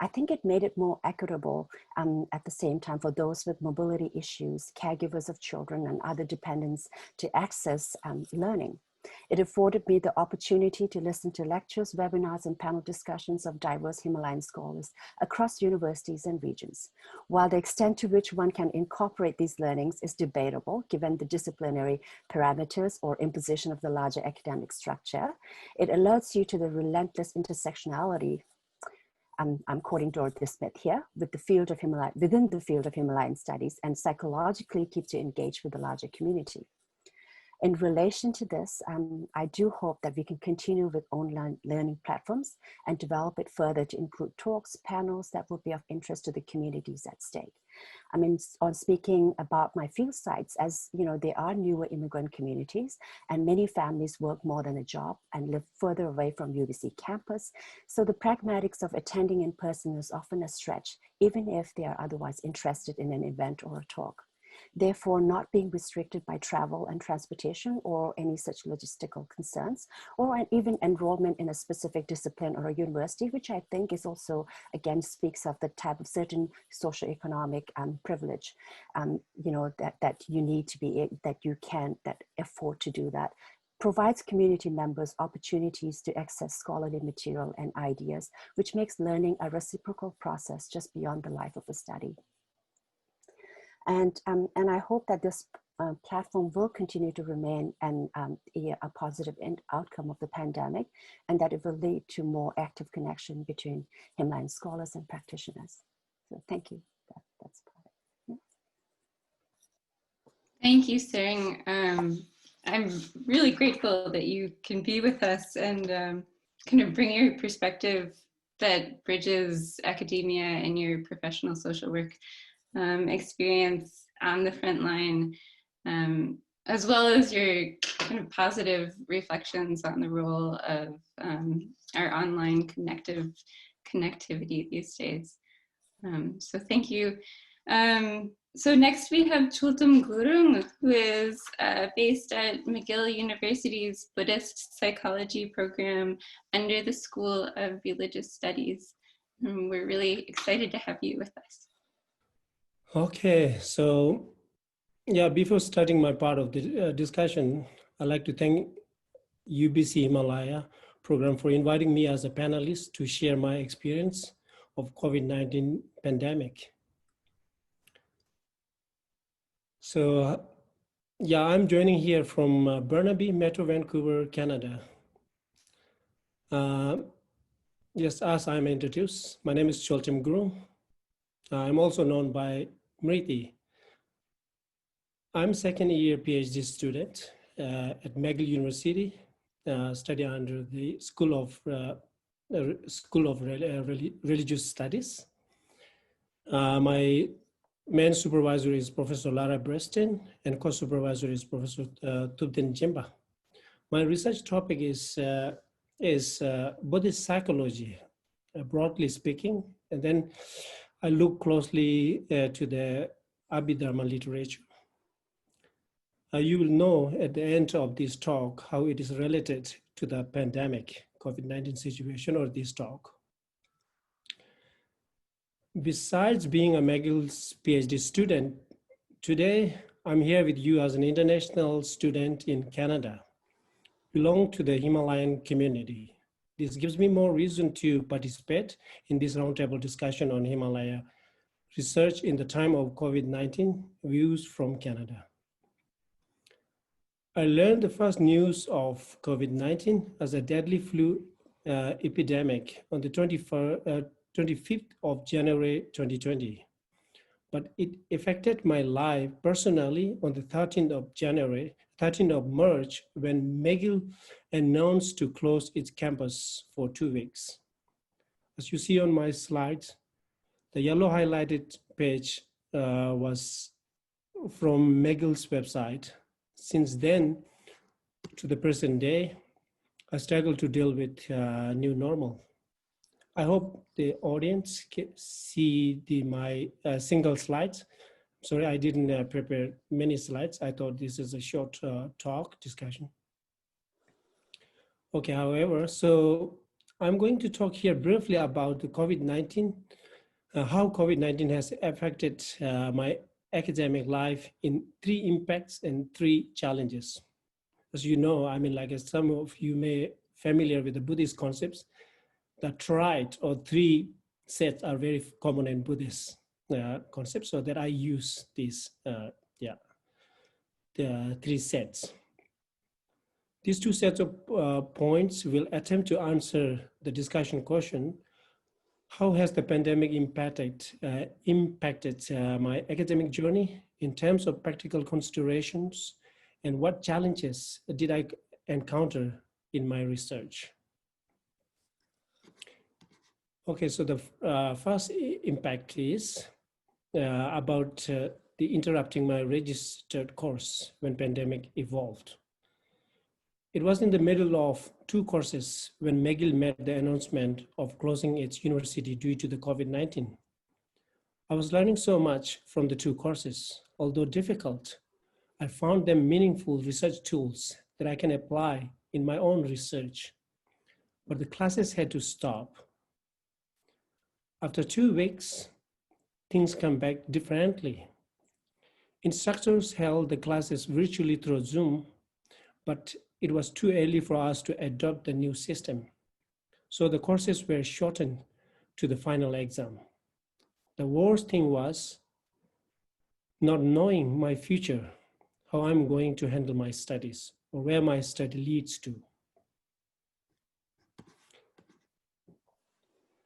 S6: I think it made it more equitable at the same time for those with mobility issues, caregivers of children and other dependents to access learning. It afforded me the opportunity to listen to lectures, webinars, and panel discussions of diverse Himalayan scholars across universities and regions. While the extent to which one can incorporate these learnings is debatable, given the disciplinary parameters or imposition of the larger academic structure, it alerts you to the relentless intersectionality. I'm quoting Dorothy Smith here, with the field of within the field of Himalayan studies, and psychologically keeps you engaged with the larger community. In relation to this, I do hope that we can continue with online learning platforms and develop it further to include talks, panels that would be of interest to the communities at stake. I mean, on speaking about my field sites, as you know, they are newer immigrant communities and many families work more than a job and live further away from UBC campus. So the pragmatics of attending in person is often a stretch, even if they are otherwise interested in an event or a talk. Therefore, not being restricted by travel and transportation or any such logistical concerns, or even enrollment in a specific discipline or a university, which I think is also, again, speaks of the type of certain socioeconomic privilege, you know, that you need to be, that afford to do that, provides community members opportunities to access scholarly material and ideas, which makes learning a reciprocal process just beyond the life of a study. And I hope that this platform will continue to remain a positive outcome of the pandemic, and that it will lead to more active connection between Himalayan scholars and practitioners. So thank you. That's about it. Yeah.
S3: Thank you, Sering. I'm really grateful that you can be with us and kind of bring your perspective that bridges academia and your professional social work experience on the front line, as well as your kind of positive reflections on the role of our online connectivity these days. So thank you. So next we have Chulthim Gurung, who is based at McGill University's Buddhist Psychology program under the School of Religious Studies. We're really excited to have you with us.
S7: Okay, so yeah, before starting my part of the discussion, I'd like to thank UBC Himalaya Program for inviting me as a panelist to share my experience of COVID-19 pandemic. So yeah, I'm joining here from Burnaby, Metro Vancouver, Canada. Yes, as I'm introduced, my name is Chulthim Gurung. I'm also known by Mriti. I'm second year PhD student at McGill University, study under the School of Religious Studies. My main supervisor is Professor Lara Brestin, and co-supervisor is Professor Tubden Jimba. My research topic is Buddhist psychology, broadly speaking, and then I look closely to the Abhidharma literature. You will know at the end of this talk how it is related to the pandemic, COVID-19 situation or this talk. Besides being a McGill's PhD student, today I'm here with you as an international student in Canada, belong to the Himalayan community. This gives me more reason to participate in this roundtable discussion on Himalaya research in the time of COVID-19, views from Canada. I learned the first news of COVID-19 as a deadly flu epidemic on the 25th of January 2020. But it affected my life personally on the 13th of March, when McGill announced to close its campus for 2 weeks. As you see on my slides, the yellow highlighted page was from McGill's website, since then to the present day, I struggle to deal with new normal. I hope the audience can see my single slides. Sorry, I didn't prepare many slides. I thought this is a short talk discussion. Okay, however, so I'm going to talk here briefly about the COVID-19, how COVID-19 has affected my academic life in 3 impacts and 3 challenges. As you know, I mean, like as some of you may familiar with the Buddhist concepts, the triad or 3 sets are very common in Buddhist concepts, so that I use these, the 3 sets. These 2 sets of points will attempt to answer the discussion question, how has the pandemic impacted my academic journey in terms of practical considerations, and what challenges did I encounter in my research? Okay, so the first impact is about the interrupting my registered course when pandemic evolved. It was in the middle of 2 courses when McGill made the announcement of closing its university due to the COVID-19. I was learning so much from the 2 courses. Although difficult, I found them meaningful research tools that I can apply in my own research. But the classes had to stop. After 2 weeks, things come back differently. Instructors held the classes virtually through Zoom, but it was too early for us to adopt the new system. So the courses were shortened to the final exam. The worst thing was not knowing my future, how I'm going to handle my studies or where my study leads to.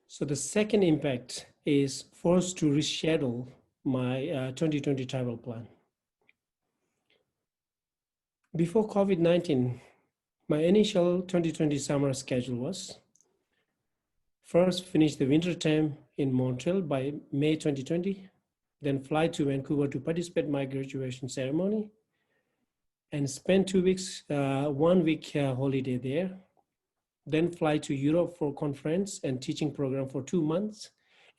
S7: So the second impact is forced to reschedule my 2020 travel plan. Before COVID-19, my initial 2020 summer schedule was first finish the winter term in Montreal by May 2020, then fly to Vancouver to participate in my graduation ceremony, and spend 2 weeks, 1 week holiday there, then fly to Europe for conference and teaching program for 2 months,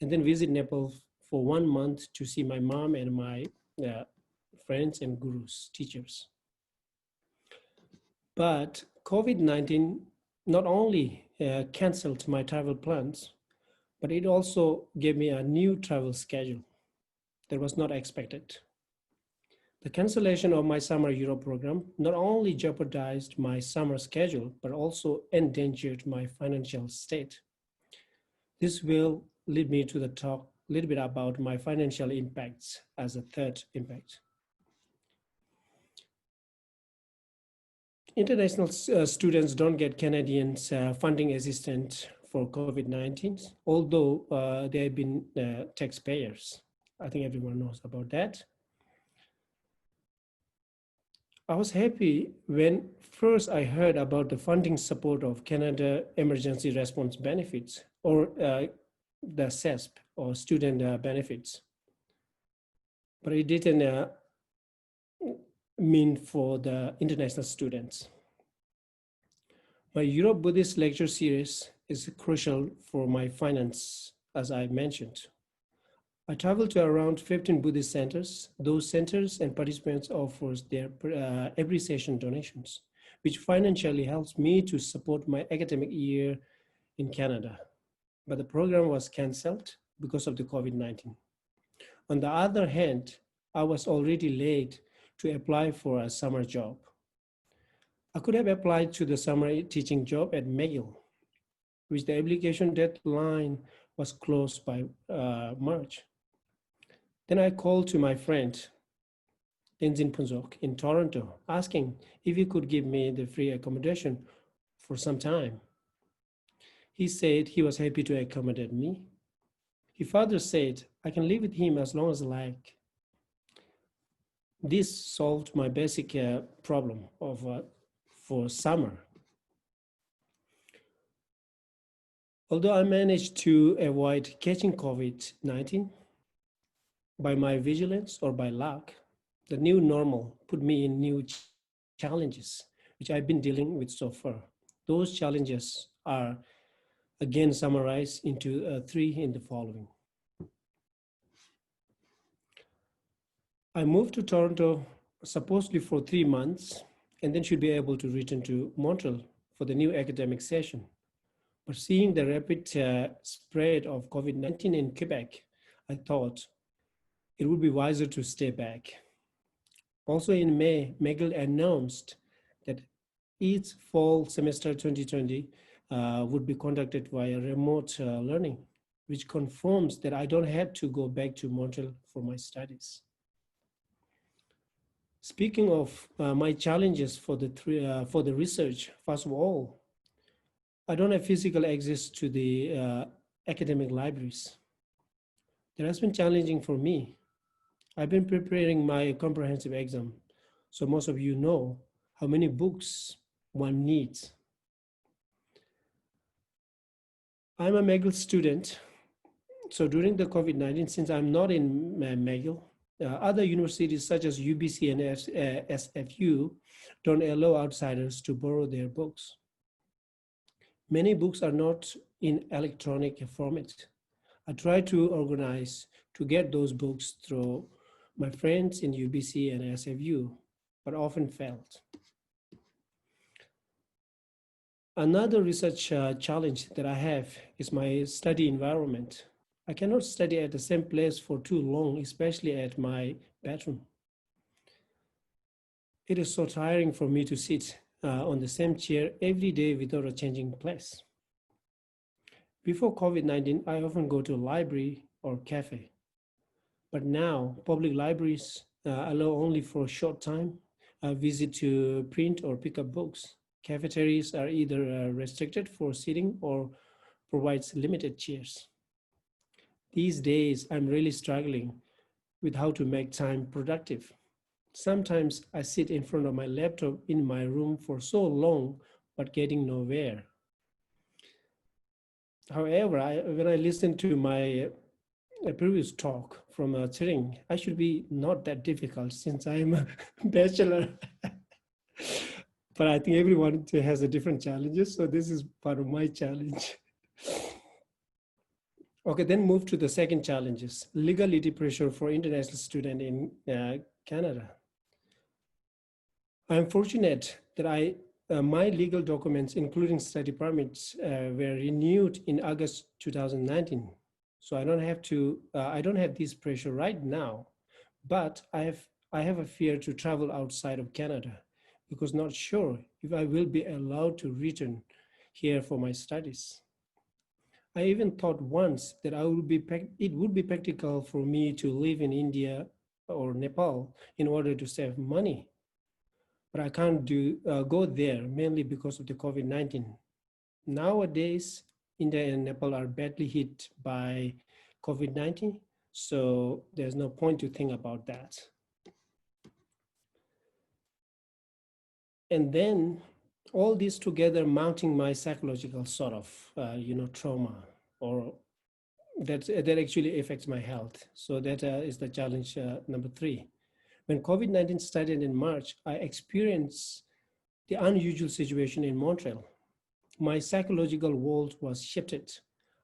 S7: and then visit Nepal for 1 month to see my mom and my friends and gurus, teachers. But COVID-19 not only canceled my travel plans, but it also gave me a new travel schedule that was not expected. The cancellation of my summer Europe program not only jeopardized my summer schedule, but also endangered my financial state. This will lead me to the talk a little bit about my financial impacts as a third impact. International students don't get Canadians funding assistance for COVID-19, although they have been taxpayers. I think everyone knows about that. I was happy when first I heard about the funding support of Canada Emergency Response Benefits, or the CESP, or student benefits. But it didn't mean for the international students. My Europe Buddhist lecture series is crucial for my finance, as I mentioned. I traveled to around 15 Buddhist centers. Those centers and participants offer their every session donations, which financially helps me to support my academic year in Canada. But the program was canceled because of the COVID-19. On the other hand, I was already late to apply for a summer job. I could have applied to the summer teaching job at McGill, which the application deadline was closed by March. Then I called to my friend, Tenzin Punjok in Toronto, asking if he could give me the free accommodation for some time. He said he was happy to accommodate me. He further said, I can live with him as long as I like. This solved my basic problem of for summer. Although I managed to avoid catching COVID-19 by my vigilance or by luck, the new normal put me in new challenges which I've been dealing with so far. Those challenges are again summarized into 3 in the following. I moved to Toronto supposedly for 3 months and then should be able to return to Montreal for the new academic session. But seeing the rapid spread of COVID-19 in Quebec, I thought it would be wiser to stay back. Also in May, McGill announced that its fall semester 2020 would be conducted via remote learning, which confirms that I don't have to go back to Montreal for my studies. Speaking of my challenges for the research, first of all, I don't have physical access to the academic libraries. That has been challenging for me. I've been preparing my comprehensive exam, so most of you know how many books one needs. I'm a McGill student, so during the COVID-19, since I'm not in McGill, other universities such as UBC and SFU don't allow outsiders to borrow their books. Many books are not in electronic format. I try to organize to get those books through my friends in UBC and SFU, but often failed. Another research challenge that I have is my study environment. I cannot study at the same place for too long, especially at my bedroom. It is so tiring for me to sit on the same chair every day without a changing place. Before COVID-19, I often go to a library or cafe. But now, public libraries allow only for a short time a visit to print or pick up books. Cafeterias are either restricted for sitting or provides limited chairs. These days, I'm really struggling with how to make time productive. Sometimes I sit in front of my laptop in my room for so long, but getting nowhere. However, when I listen to my previous talk from Tsering, I should be not that difficult since I'm a bachelor. But I think everyone has a different challenges, so this is part of my challenge. Okay, then move to the second challenges, legality pressure for international students in Canada. I'm fortunate that my legal documents, including study permits, were renewed in August 2019. So I don't have this pressure right now, but I have a fear to travel outside of Canada because not sure if I will be allowed to return here for my studies. I even thought once that it would be practical for me to live in India or Nepal in order to save money. But I can't go there mainly because of the COVID-19. Nowadays, India and Nepal are badly hit by COVID-19, so there's no point to think about that. And then all this together mounting my psychological sort of, trauma, or that actually affects my health. So that is the challenge number 3. When COVID-19 started in March, I experienced the unusual situation in Montreal. My psychological world was shifted.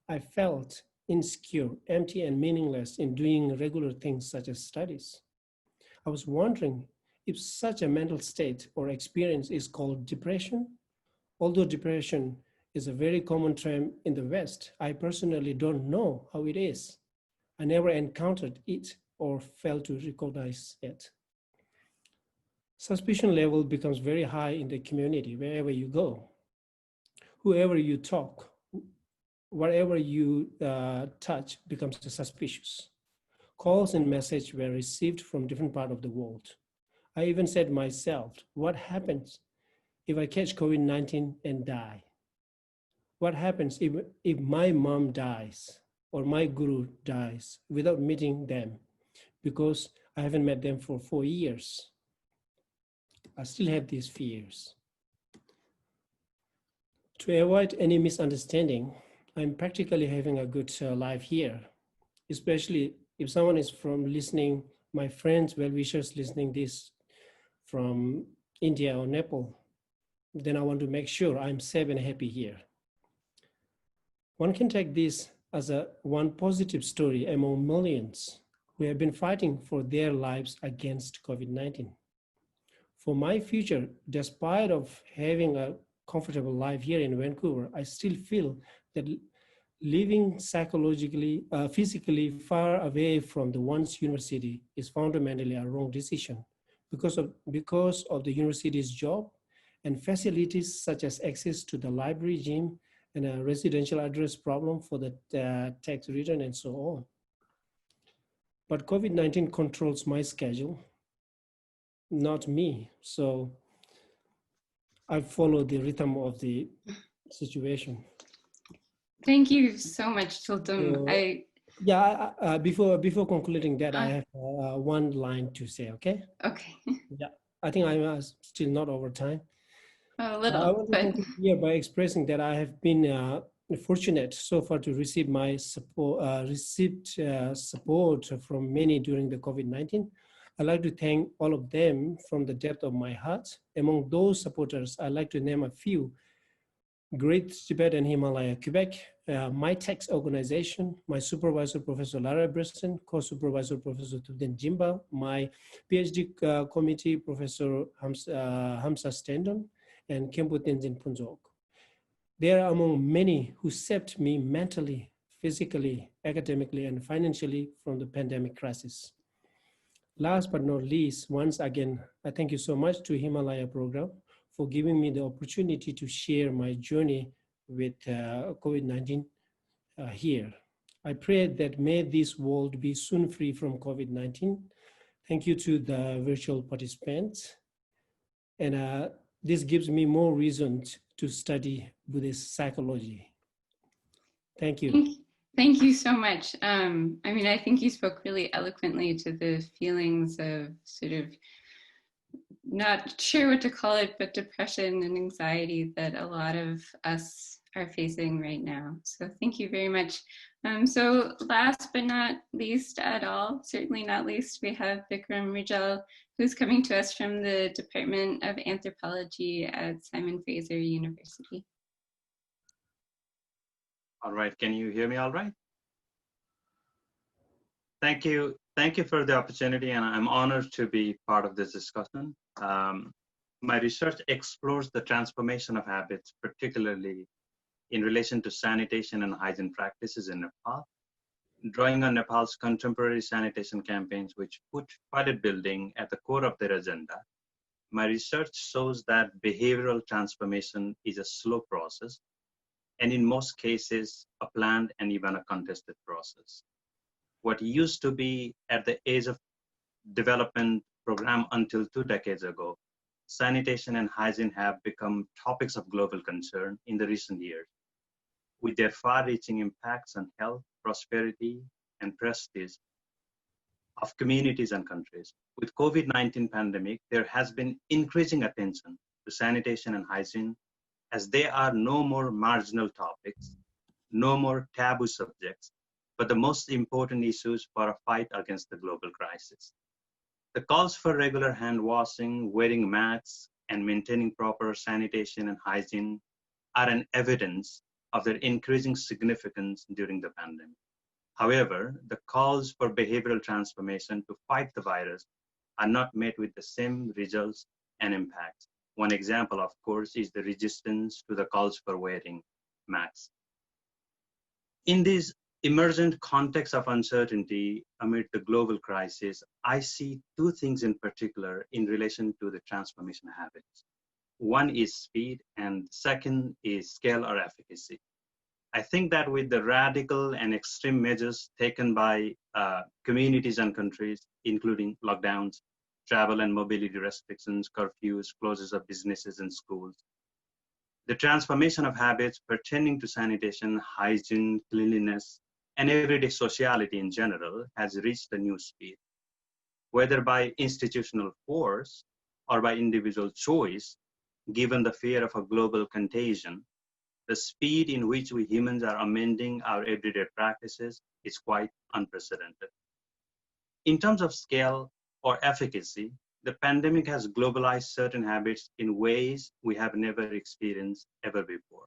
S7: I felt insecure, empty, and meaningless in doing regular things such as studies. I was wondering if such a mental state or experience is called depression. Although depression is a very common term in the West, I personally don't know how it is. I never encountered it or failed to recognize it. Suspicion level becomes very high in the community wherever you go. Whoever you talk, whatever you touch becomes suspicious. Calls and messages were received from different parts of the world. I even said myself, what happens if I catch COVID-19 and die? What happens if my mom dies or my guru dies without meeting them because I haven't met them for 4 years? I still have these fears. To avoid any misunderstanding, I'm practically having a good life here, especially if someone is from listening, my friends, well-wishers listening this from India or Nepal, then I want to make sure I'm safe and happy here. One can take this as one positive story among millions who have been fighting for their lives against COVID-19. For my future, despite of having a comfortable life here in Vancouver, I still feel that living psychologically, physically far away from the one's university is fundamentally a wrong decision because of the university's job and facilities such as access to the library, gym, and a residential address problem for the tax return and so on. But COVID-19 controls my schedule, not me. So I follow the rhythm of the situation.
S3: Thank you so much, Chulthim.
S7: Before concluding that, I have one line to say, okay?
S3: Okay.
S7: Yeah, I think I'm still not over time.
S3: A little,
S7: I want to conclude here by expressing that I have been fortunate so far to receive my support, support from many during the COVID-19. I'd like to thank all of them from the depth of my heart. Among those supporters, I'd like to name a few: Great Tibetan Himalaya, Quebec, my tax organization, my supervisor, Professor Lara Bresson, co-supervisor, Professor Tubden Jimba, my Ph.D. Committee, Professor Hamsa Stendon, and Kempo Tenzin Punjok. They are among many who saved me mentally, physically, academically, and financially from the pandemic crisis. Last but not least, once again, I thank you so much to Himalaya Program for giving me the opportunity to share my journey with COVID-19 here. I pray that may this world be soon free from COVID-19. Thank you to the virtual participants. And this gives me more reason to study Buddhist psychology. Thank you.
S3: Thank you so much. I mean, I think you spoke really eloquently to the feelings of sort of not sure what to call it, but depression and anxiety that a lot of us are facing right now. So thank you very much. So last but not least at all, certainly not least, we have Bicram Rijal, who's coming to us from the Department of Anthropology at Simon Fraser University.
S8: All right, can you hear me all right? Thank you for the opportunity, and I'm honored to be part of this discussion. My research explores the transformation of habits, particularly in relation to sanitation and hygiene practices in Nepal, drawing on Nepal's contemporary sanitation campaigns, which put toilet building at the core of their agenda. My research shows that behavioral transformation is a slow process, and in most cases, a planned and even a contested process. What used to be at the age of development program until 2 decades ago, sanitation and hygiene have become topics of global concern in the recent years, with their far-reaching impacts on health, prosperity, and prestige of communities and countries. With COVID-19 pandemic, there has been increasing attention to sanitation and hygiene, as they are no more marginal topics, no more taboo subjects, but the most important issues for a fight against the global crisis. The calls for regular hand washing, wearing masks, and maintaining proper sanitation and hygiene are an evidence of their increasing significance during the pandemic. However, the calls for behavioral transformation to fight the virus are not met with the same results and impacts. One example, of course, is the resistance to the calls for wearing masks. In this emergent context of uncertainty amid the global crisis, I see two things in particular in relation to the transformation habits. One is speed, and second is scale or efficacy. I think that with the radical and extreme measures taken by communities and countries, including lockdowns, travel and mobility restrictions, curfews, closures of businesses and schools, the transformation of habits pertaining to sanitation, hygiene, cleanliness, and everyday sociality in general has reached a new speed. Whether by institutional force or by individual choice, given the fear of a global contagion, the speed in which we humans are amending our everyday practices is quite unprecedented. In terms of scale or efficacy, the pandemic has globalized certain habits in ways we have never experienced ever before.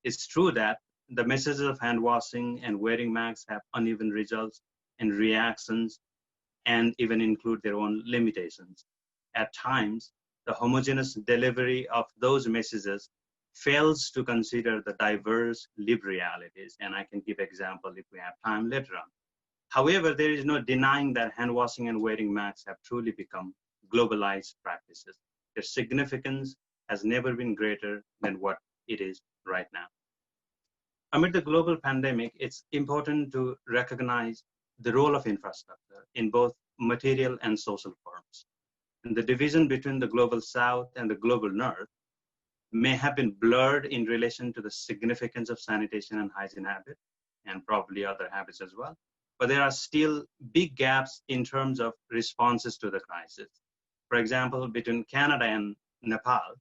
S8: It's true that the messages of hand washing and wearing masks have uneven results and reactions and even include their own limitations. At times, the homogeneous delivery of those messages fails to consider the diverse lived realities, and I can give example if we have time later on. However, there is no denying that hand washing and wearing masks have truly become globalized practices. Their significance has never been greater than what it is right now. Amid the global pandemic, it's important to recognize the role of infrastructure in both material and social forms. And the division between the global south and the global north may have been blurred in relation to the significance of sanitation and hygiene habits, and probably other habits as well. But there are still big gaps in terms of responses to the crisis. For example, between Canada and Nepal,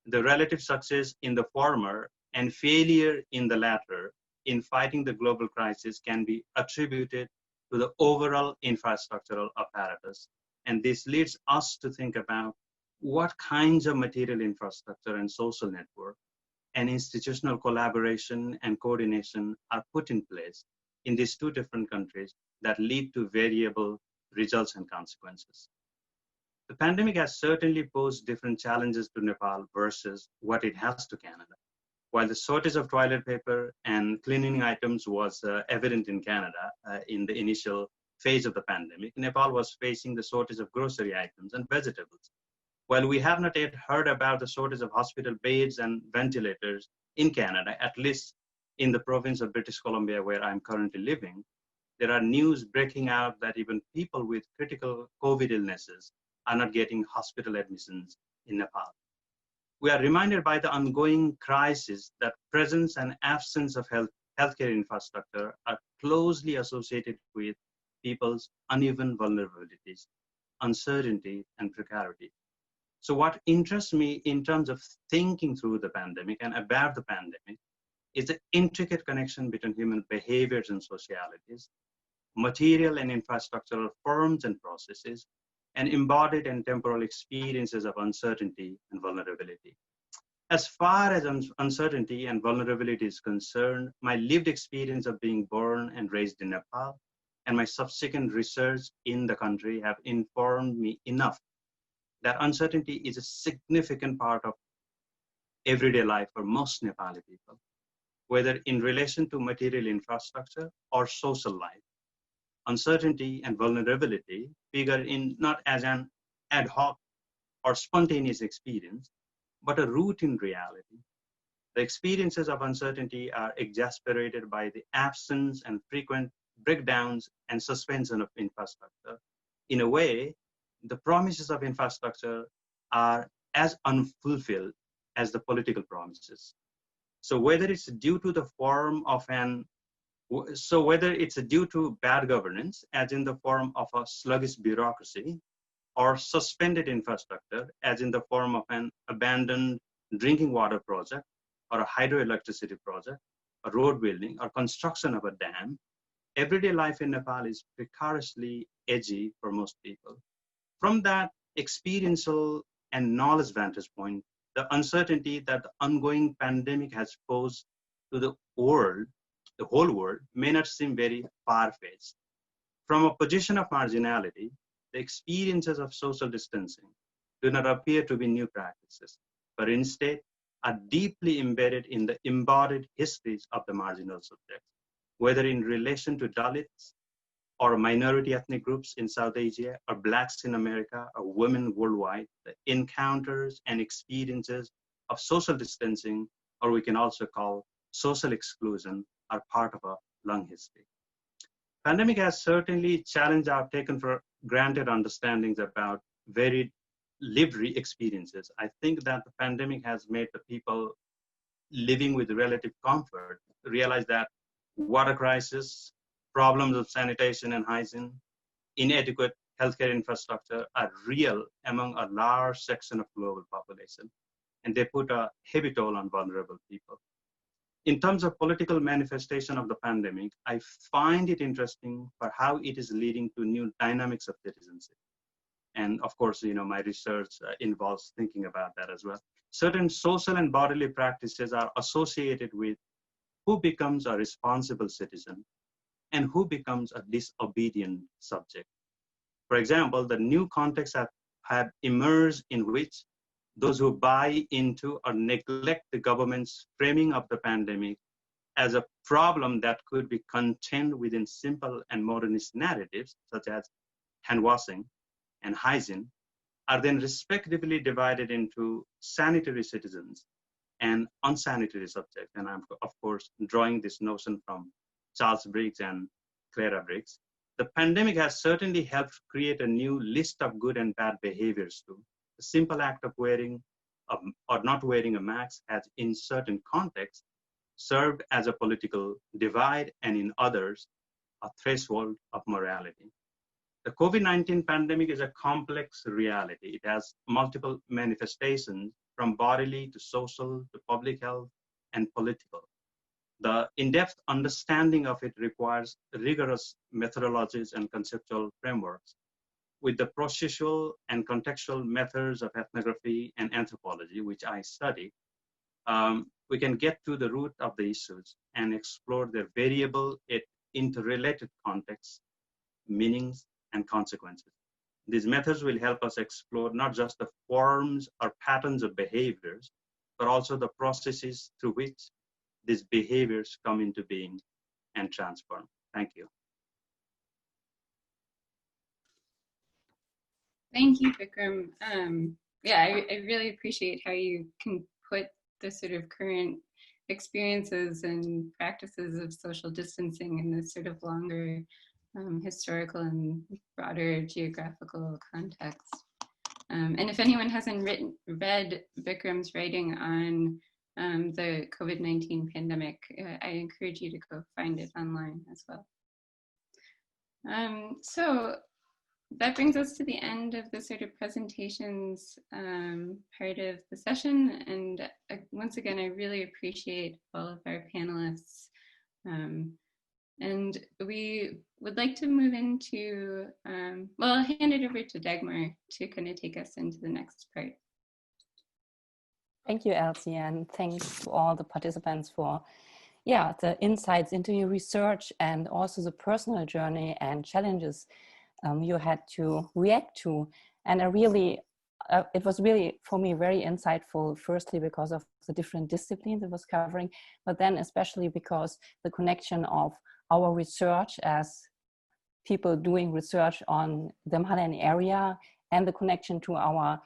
S8: the relative success in the former and failure in the latter in fighting the global crisis can be attributed to the overall infrastructural apparatus. And this leads us to think about what kinds of material infrastructure and social network and institutional collaboration and coordination are put in place in these two different countries that lead to variable results and consequences. The pandemic has certainly posed different challenges to Nepal versus what it has to Canada. While the shortage of toilet paper and cleaning items was evident in Canada in the initial phase of the pandemic, Nepal was facing the shortage of grocery items and vegetables. While we have not yet heard about the shortage of hospital beds and ventilators in Canada, at least in the province of British Columbia where I'm currently living, there are news breaking out that even people with critical COVID illnesses are not getting hospital admissions in Nepal. We are reminded by the ongoing crisis that presence and absence of healthcare infrastructure are closely associated with people's uneven vulnerabilities, uncertainty, and precarity. So what interests me in terms of thinking through the pandemic and about the pandemic is the intricate connection between human behaviors and socialities, material and infrastructural forms and processes, and embodied and temporal experiences of uncertainty and vulnerability. As far as uncertainty and vulnerability is concerned, my lived experience of being born and raised in Nepal and my subsequent research in the country have informed me enough that uncertainty is a significant part of everyday life for most Nepali people, whether in relation to material infrastructure or social life. Uncertainty and vulnerability figure in not as an ad hoc or spontaneous experience, but a root in reality. The experiences of uncertainty are exacerbated by the absence and frequent breakdowns and suspension of infrastructure. In a way, the promises of infrastructure are as unfulfilled as the political promises. So whether it's due to the form of whether it's due to bad governance, as in the form of a sluggish bureaucracy, or suspended infrastructure, as in the form of an abandoned drinking water project, or a hydroelectricity project, a road building, or construction of a dam, everyday life in Nepal is precariously edgy for most people. From that experiential and knowledge vantage point, the uncertainty that the ongoing pandemic has posed to the whole world, may not seem very far-fetched. From a position of marginality, the experiences of social distancing do not appear to be new practices, but instead are deeply embedded in the embodied histories of the marginal subjects, whether in relation to Dalits or minority ethnic groups in South Asia, or Blacks in America, or women worldwide. The encounters and experiences of social distancing, or we can also call social exclusion, are part of a long history. Pandemic has certainly challenged our taken for granted understandings about varied lived experiences. I think that the pandemic has made the people living with relative comfort realize that water crisis, problems of sanitation and hygiene, inadequate healthcare infrastructure are real among a large section of global population, and they put a heavy toll on vulnerable people. In terms of political manifestation of the pandemic, I find it interesting for how it is leading to new dynamics of citizenship. And of course, my research involves thinking about that as well. Certain social and bodily practices are associated with who becomes a responsible citizen and who becomes a disobedient subject. For example, the new contexts have emerged in which those who buy into or neglect the government's framing of the pandemic as a problem that could be contained within simple and modernist narratives, such as hand washing and hygiene, are then respectively divided into sanitary citizens and unsanitary subjects. And I'm, of course, drawing this notion from Charles Briggs and Clara Briggs. The pandemic has certainly helped create a new list of good and bad behaviors too. The simple act of wearing or not wearing a mask has, in certain contexts, served as a political divide, and in others, a threshold of morality. The COVID-19 pandemic is a complex reality. It has multiple manifestations, from bodily to social to public health and political. The in-depth understanding of it requires rigorous methodologies and conceptual frameworks. With the processual and contextual methods of ethnography and anthropology, which I study, we can get to the root of the issues and explore their variable yet interrelated contexts, meanings, and consequences. These methods will help us explore not just the forms or patterns of behaviors, but also the processes through which these behaviors come into being and transform. Thank you.
S3: Thank you, Bicram. Yeah, I really appreciate how you can put the sort of current experiences and practices of social distancing in this sort of longer historical and broader geographical context. And if anyone hasn't read Bicram's writing on the COVID-19 pandemic, I encourage you to go find it online as well. So that brings us to the end of the sort of presentations part of the session. And once again, I really appreciate all of our panelists. And we would like to move into, well, I'll hand it over to Dagmar to kind of take us into the next part.
S2: Thank you, Elsie, and thanks to all the participants for, yeah, the insights into your research and also the personal journey and challenges you had to react to. And I really, it was really, for me, very insightful, firstly, because of the different disciplines it was covering, but then especially because the connection of our research as people doing research on the Himalayan area and the connection to our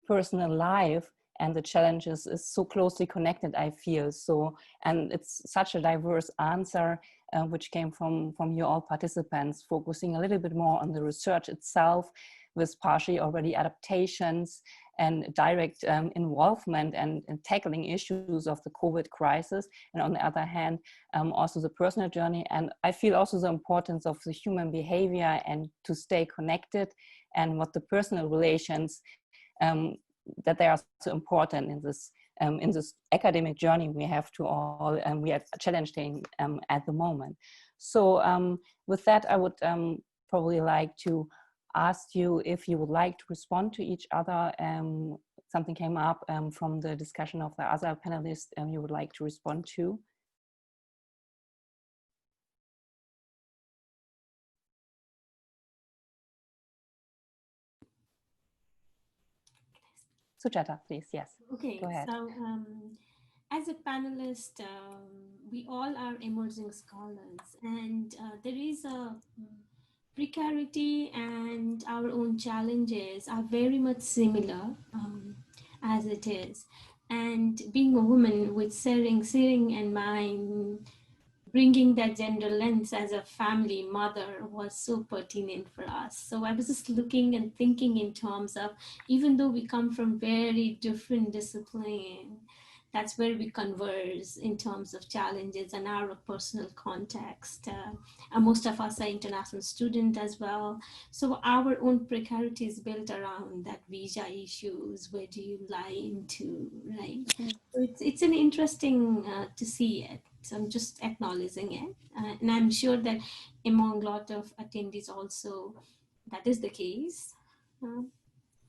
S2: personal life and the challenges is so closely connected, I feel. So, and it's such a diverse answer, which came from you all participants, focusing a little bit more on the research itself with partially already adaptations and direct involvement and tackling issues of the COVID crisis. And on the other hand, also the personal journey. And I feel also the importance of the human behavior and to stay connected, and what the personal relations, that they are so important in this academic journey we have to all, we are challenging at the moment. So with that, I would probably like to ask you if you would like to respond to each other. Something came up from the discussion of the other panelists you would like to respond to. Sujata, please, yes.
S4: Okay,
S2: go ahead.
S4: So as a panelist, we all are emerging scholars, and there is a precarity, and our own challenges are very much similar as it is. And being a woman with Sering and mine, bringing that gender lens as a family mother was so pertinent for us. So I was just looking and thinking in terms of, even though we come from very different disciplines, that's where we converse in terms of challenges and our personal context. Most of us are international students as well. So our own precarity is built around that visa issues. Where do you lie into, right? So it's an interesting to see it. So I'm just acknowledging it. And I'm sure that among a lot of attendees also, that is the case.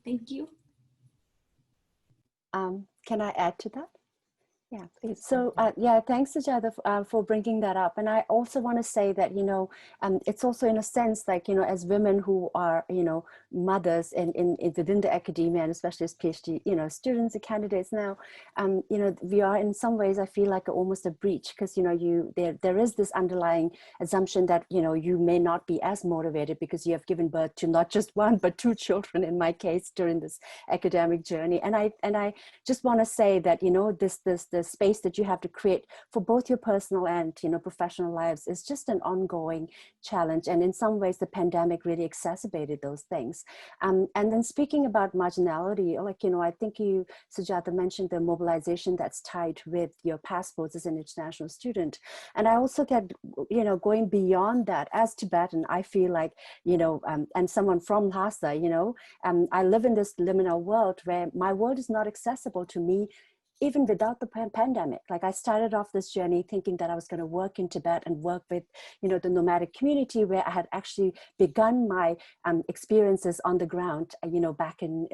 S4: Thank you.
S6: Can I add to that? Yeah,
S2: please.
S6: So yeah, thanks Sujata for bringing that up. And I also want to say that, you know, it's also in a sense like, you know, as women who are, you know, mothers in within the academia, and especially as PhD, you know, students and candidates now, you know, we are in some ways, I feel like almost a breach, because, you know, there is this underlying assumption that, you know, you may not be as motivated because you have given birth to not just one, but two children in my case during this academic journey. And I just want to say that, you know, the space that you have to create for both your personal and, you know, professional lives is just an ongoing challenge. And in some ways, the pandemic really exacerbated those things. And then speaking about marginality, like, you know, I think you, Sujata, mentioned the mobilization that's tied with your passports as an international student. And I also get, you know, going beyond that, as Tibetan, I feel like, you know, and someone from Lhasa, you know, I live in this liminal world where my world is not accessible to me even without the pandemic. Like, I started off this journey thinking that I was going to work in Tibet and work with, you know, the nomadic community, where I had actually begun my experiences on the ground, you know, back in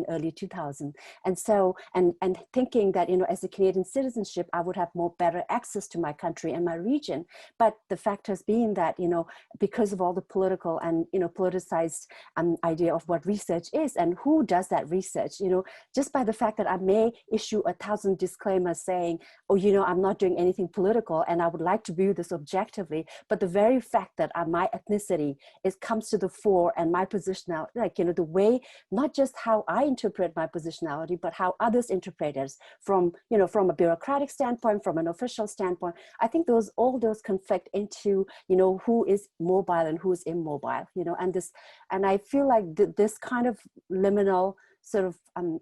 S6: early 2000. And so, and thinking that, you know, as a Canadian citizenship, I would have more better access to my country and my region. But the fact has been that, you know, because of all the political and, you know, politicized idea of what research is and who does that research, you know, just by the fact that I may issue 1,000 disclaimers saying, oh, you know, I'm not doing anything political and I would like to view this objectively. But the very fact that my ethnicity comes to the fore, and my positionality, like, you know, the way, not just how I interpret my positionality, but how others interpret it from, you know, from a bureaucratic standpoint, from an official standpoint, I think all those conflict into, you know, who is mobile and who is immobile, you know, and I feel like this kind of liminal sort of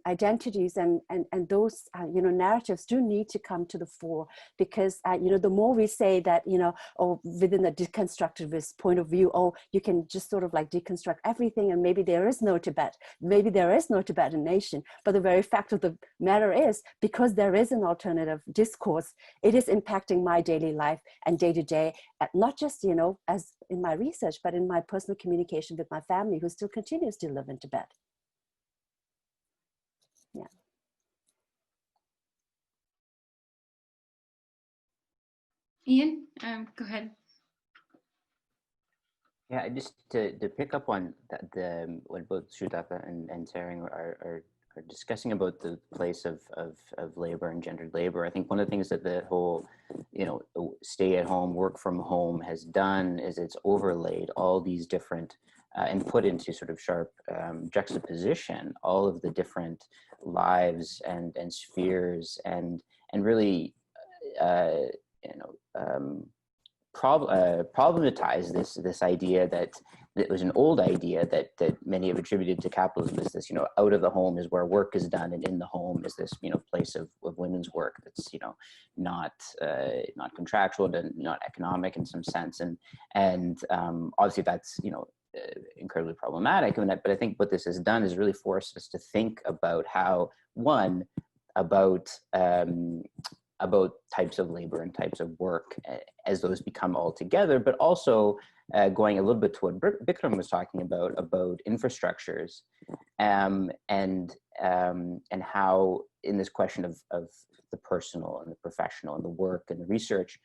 S6: identities and those, you know, narratives do need to come to the fore, because, you know, the more we say that, you know, or within the deconstructivist point of view, oh, you can just sort of like deconstruct everything and maybe there is no Tibet, maybe there is no Tibetan nation. But the very fact of the matter is, because there is an alternative discourse, it is impacting my daily life and day to day, not just, you know, as in my research, but in my personal communication with my family who still continues to live in Tibet. Yeah.
S3: Ian, go ahead.
S5: Yeah, just to pick up on what both Sujata and Tsering are discussing about the place of labor and gendered labor. I think one of the things that the whole, you know, stay at home, work from home has done is it's overlaid all these different and put into sort of sharp juxtaposition all of the different lives and spheres and really you know, problematize this idea that it was an old idea that many have attributed to capitalism, is this, you know, out of the home is where work is done, and in the home is this, you know, place of women's work that's, you know, not contractual and not economic in some sense, and obviously that's, you know, incredibly problematic. But I think what this has done is really forced us to think about how, one, about types of labor and types of work as those become all together, but also going a little bit to what Bicram was talking about infrastructures, and how in this question of the personal and the professional and the work and the research,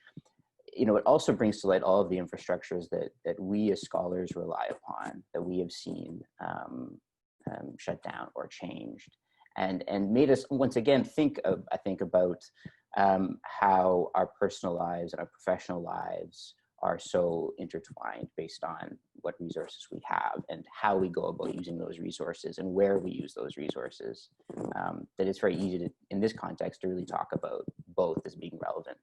S5: you know, it also brings to light all of the infrastructures that we as scholars rely upon, that we have seen shut down or changed, and made us once again think about how our personal lives and our professional lives are so intertwined based on what resources we have and how we go about using those resources and where we use those resources. That it's very easy to, in this context, to really talk about both as being relevant.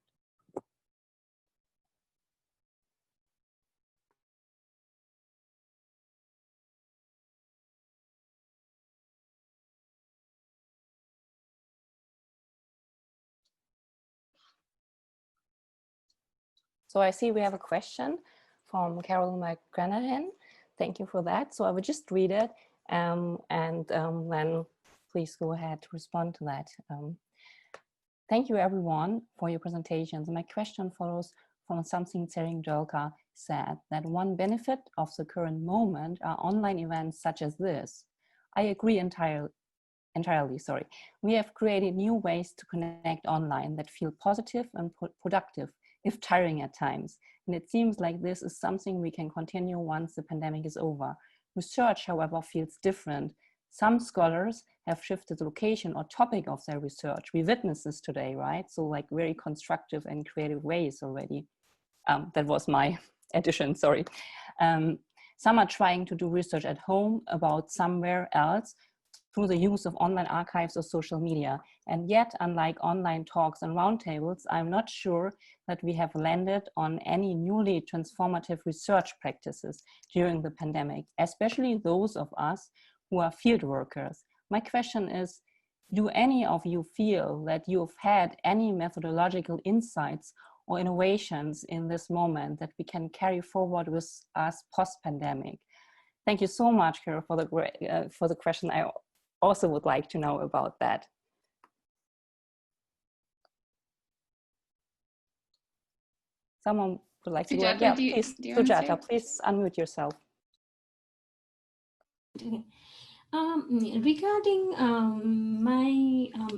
S2: So I see we have a question from Carol McGranahan. Thank you for that. So I will just read it and then please go ahead to respond to that. Thank you everyone for your presentations. My question follows from something Tsering Jolka said that one benefit of the current moment are online events such as this. I agree entirely. We have created new ways to connect online that feel positive and productive, if tiring at times. And it seems like this is something we can continue once the pandemic is over. Research, however, feels different. Some scholars have shifted the location or topic of their research. We witnessed this today, right? So like very constructive and creative ways already. That was my addition, sorry. Some are trying to do research at home about somewhere else through the use of online archives or social media. And yet, unlike online talks and roundtables, I'm not sure that we have landed on any newly transformative research practices during the pandemic, especially those of us who are field workers. My question is, do any of you feel that you've had any methodological insights or innovations in this moment that we can carry forward with us post-pandemic? Thank you so much, Carol, for the question. I also would like to know about that. Someone would like to go ahead? Yeah, please, Sujata, please unmute yourself.
S4: Regarding my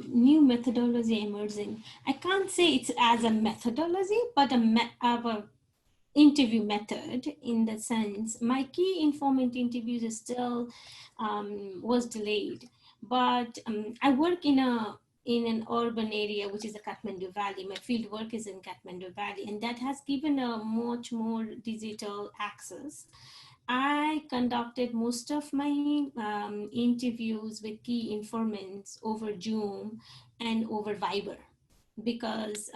S4: new methodology emerging, I can't say it's as a methodology, but a interview method, in the sense my key informant interviews is still was delayed, but I work in an urban area, which is the Kathmandu Valley. My field work is in Kathmandu Valley, and that has given a much more digital access. I conducted most of my interviews with key informants over Zoom and over Viber because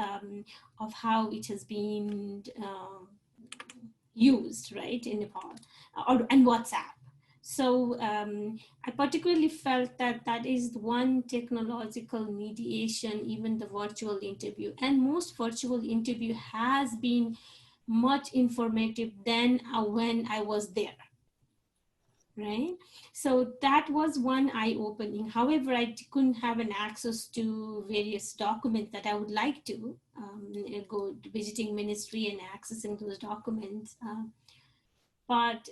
S4: of how it has been used, right, in Nepal, and WhatsApp. So I particularly felt that that is one technological mediation, even the virtual interview. And most virtual interview has been much informative than when I was there, right? So that was one eye-opening. However, I couldn't have an access to various documents that I would like to go visiting ministry and accessing those documents. But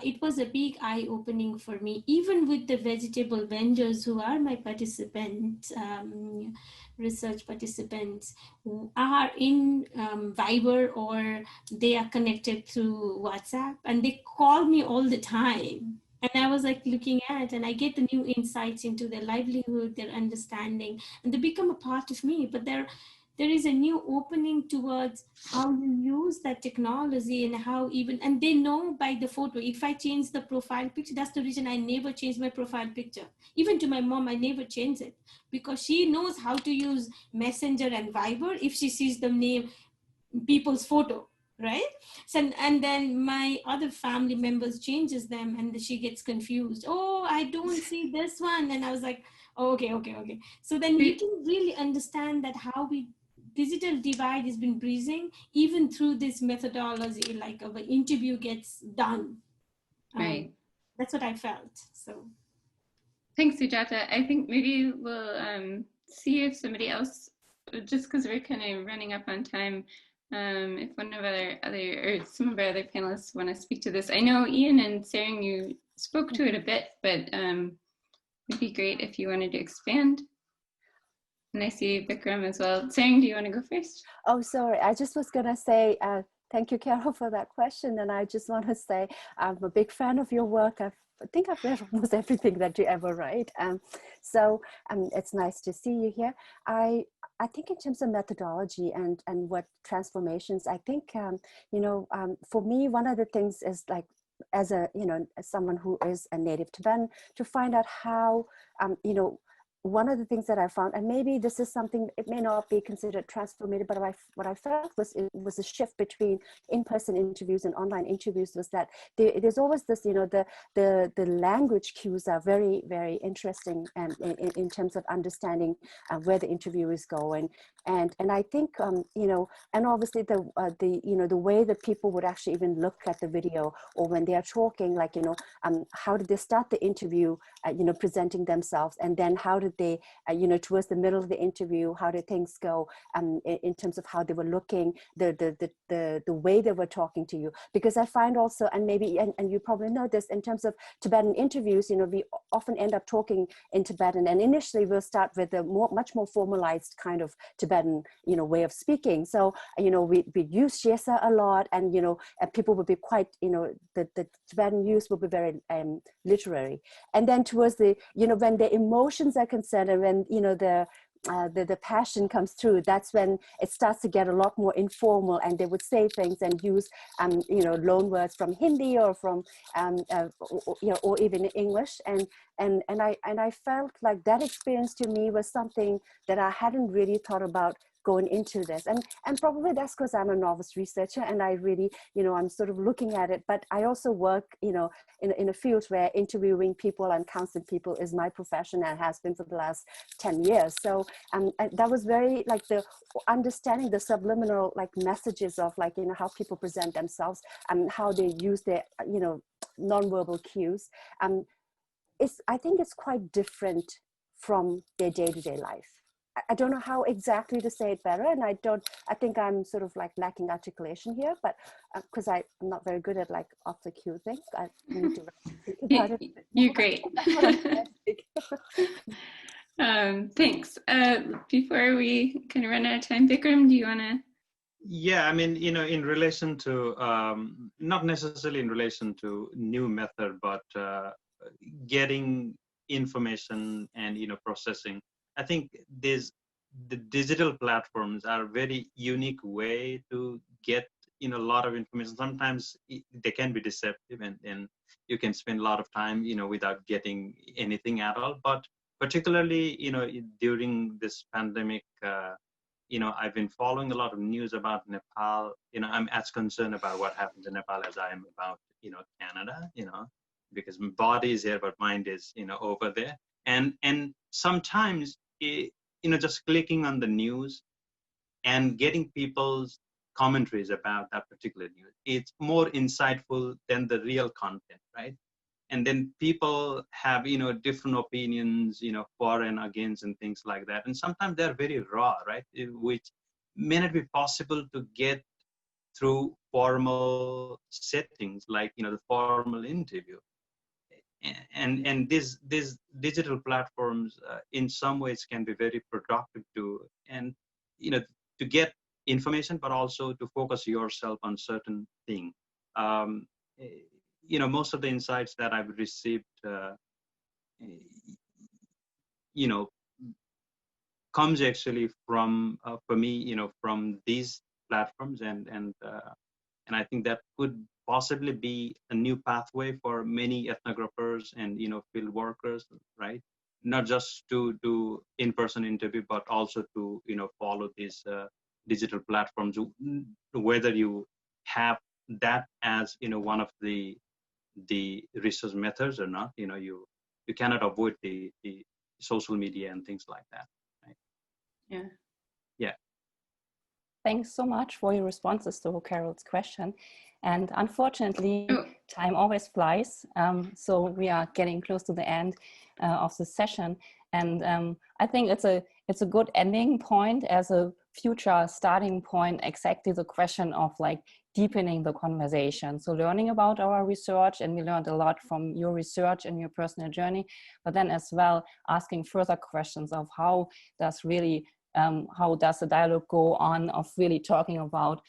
S4: it was a big eye-opening for me, even with the vegetable vendors who are my participants, research participants, who are in Viber or they are connected through WhatsApp, and they call me all the time. And I was like looking at, and I get the new insights into their livelihood, their understanding, and they become a part of me. But there is a new opening towards how you use that technology and how even, and they know by the photo, if I change the profile picture, that's the reason I never change my profile picture. Even to my mom, I never change it because she knows how to use Messenger and Viber if she sees the name, people's photo, right? So, and then my other family members changes them and she gets confused. Oh, I don't see this one. And I was like, oh, okay. So then you can really understand that how digital divide has been breathing even through this methodology, like an interview gets done.
S3: Right.
S4: That's what I felt. So
S3: thanks, Sujata. I think maybe we'll see if somebody else, just because we're kind of running up on time, if one of or some of our other panelists want to speak to this. I know Ian and Sarang, you spoke to it a bit, but it'd be great if you wanted to expand. And I see Bicram as well. Sarang, do you want to go first?
S6: Oh, sorry. I just was going to say, thank you, Carol, for that question. And I just want to say, I'm a big fan of your work. I think I've read almost everything that you ever write. So it's nice to see you here. I think in terms of methodology and what transformations, I think, for me, one of the things is like, as someone who is a native Tibetan, to find out how, one of the things that I found, and maybe this is something, it may not be considered transformative, but what I felt was it was a shift between in-person interviews and online interviews, was that there's always this, the language cues are very, very interesting and in terms of understanding where the interview is going. And I think, and obviously the way that people would actually even look at the video, or when they are talking, like, how did they start the interview, presenting themselves, and then how do did they, towards the middle of the interview, how did things go in terms of how they were looking, the way they were talking to you? Because I find also, and maybe, and you probably know this, in terms of Tibetan interviews, we often end up talking in Tibetan, and initially we'll start with a much more formalized kind of Tibetan, way of speaking. So, we use Jesa a lot, and, and people would be quite, the Tibetan use will be very literary. And then towards the, when the emotions are concerned, and when, the passion comes through, that's when it starts to get a lot more informal, and they would say things and use loan words from Hindi or from or even English, and I felt like that experience to me was something that I hadn't really thought about going into this, and probably that's because I'm a novice researcher, and I really, I'm sort of looking at it, but I also work, in a field where interviewing people and counseling people is my profession and has been for the last 10 years. So that was very like the understanding the subliminal like messages of like, how people present themselves and how they use their, nonverbal cues. I think it's quite different from their day-to-day life. I don't know how exactly to say it better, and I think I'm sort of like lacking articulation here, but because I'm not very good at like off the cue things, I need to think about it.
S3: You're great. Thanks. Before we kind of run out of time, Bicram, do you want to?
S8: Yeah, I mean, in relation to, not necessarily in relation to new method, but getting information and, processing. I think the digital platforms are a very unique way to get a lot of information. Sometimes they can be deceptive, and you can spend a lot of time without getting anything at all. But particularly during this pandemic, I've been following a lot of news about Nepal. I'm as concerned about what happens in Nepal as I am about Canada, because my body is here but mind is over there. And sometimes just clicking on the news and getting people's commentaries about that particular news, it's more insightful than the real content, right? And then people have different opinions, for and against and things like that, and sometimes they're very raw, right, which may not be possible to get through formal settings like the formal interview. And these digital platforms in some ways can be very productive to get information, but also to focus yourself on certain thing. Most of the insights that I've received comes actually from for me from these platforms, and I think that could possibly be a new pathway for many ethnographers and field workers, right? Not just to do in-person interview, but also to follow these digital platforms, whether you have that as one of the research methods or not. You cannot avoid the social media and things like that, right? Yeah.
S2: Thanks so much for your responses to Carol's question. And unfortunately, time always flies. So we are getting close to the end of the session. And I think it's a good ending point as a future starting point, exactly the question of like deepening the conversation. So learning about our research, and we learned a lot from your research and your personal journey, but then as well asking further questions of how does the dialogue go on, of really talking about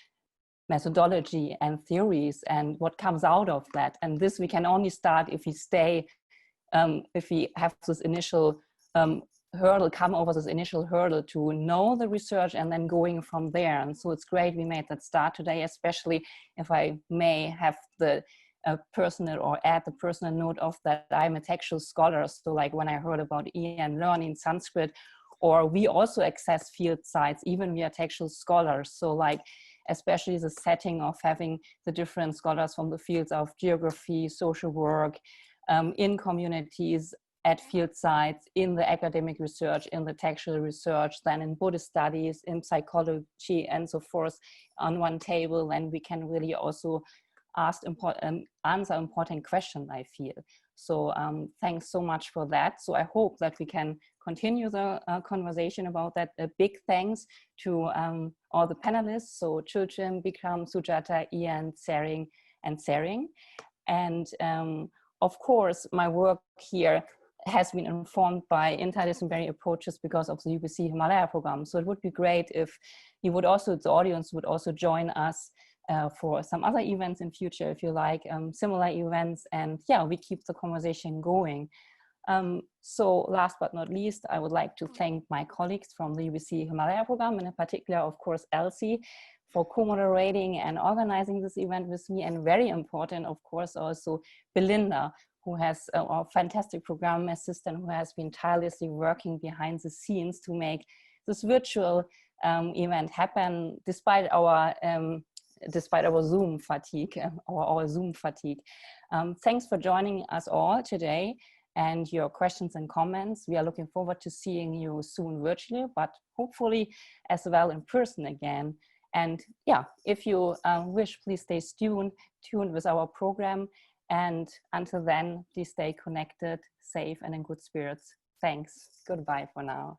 S2: methodology and theories and what comes out of that. And this we can only start if we stay, if we have this initial come over this initial hurdle to know the research and then going from there. And so it's great we made that start today, especially if I may have the personal or add the personal note of that I'm a textual scholar. So like when I heard about Ian learning Sanskrit, or we also access field sites, even we are textual scholars. So like, especially the setting of having the different scholars from the fields of geography, social work, in communities, at field sites, in the academic research, in the textual research, then in Buddhist studies, in psychology, and so forth on one table. And we can really also answer important questions, I feel. So thanks so much for that. So I hope that we can continue the conversation about that. A big thanks to all the panelists, so Chulthim, Bicram, Sujata, Ian, Tsering, and Tsering. And of course, my work here has been informed by interdisciplinary approaches because of the UBC Himalaya program. So it would be great if you would also, the audience would also join us for some other events in future, if you like, similar events. And yeah, we keep the conversation going. So last but not least, I would like to thank my colleagues from the UBC Himalaya program, and in particular, of course, Elsie, for co-moderating and organizing this event with me, and very important, of course, also Belinda, who has our fantastic program assistant, who has been tirelessly working behind the scenes to make this virtual event happen, despite our Zoom fatigue, our Zoom fatigue. Thanks for joining us all today and your questions and comments. We are looking forward to seeing you soon virtually, but hopefully as well in person again. And yeah, if you wish, please stay tuned with our program. And until then, please stay connected, safe, and in good spirits. Thanks. Goodbye for now.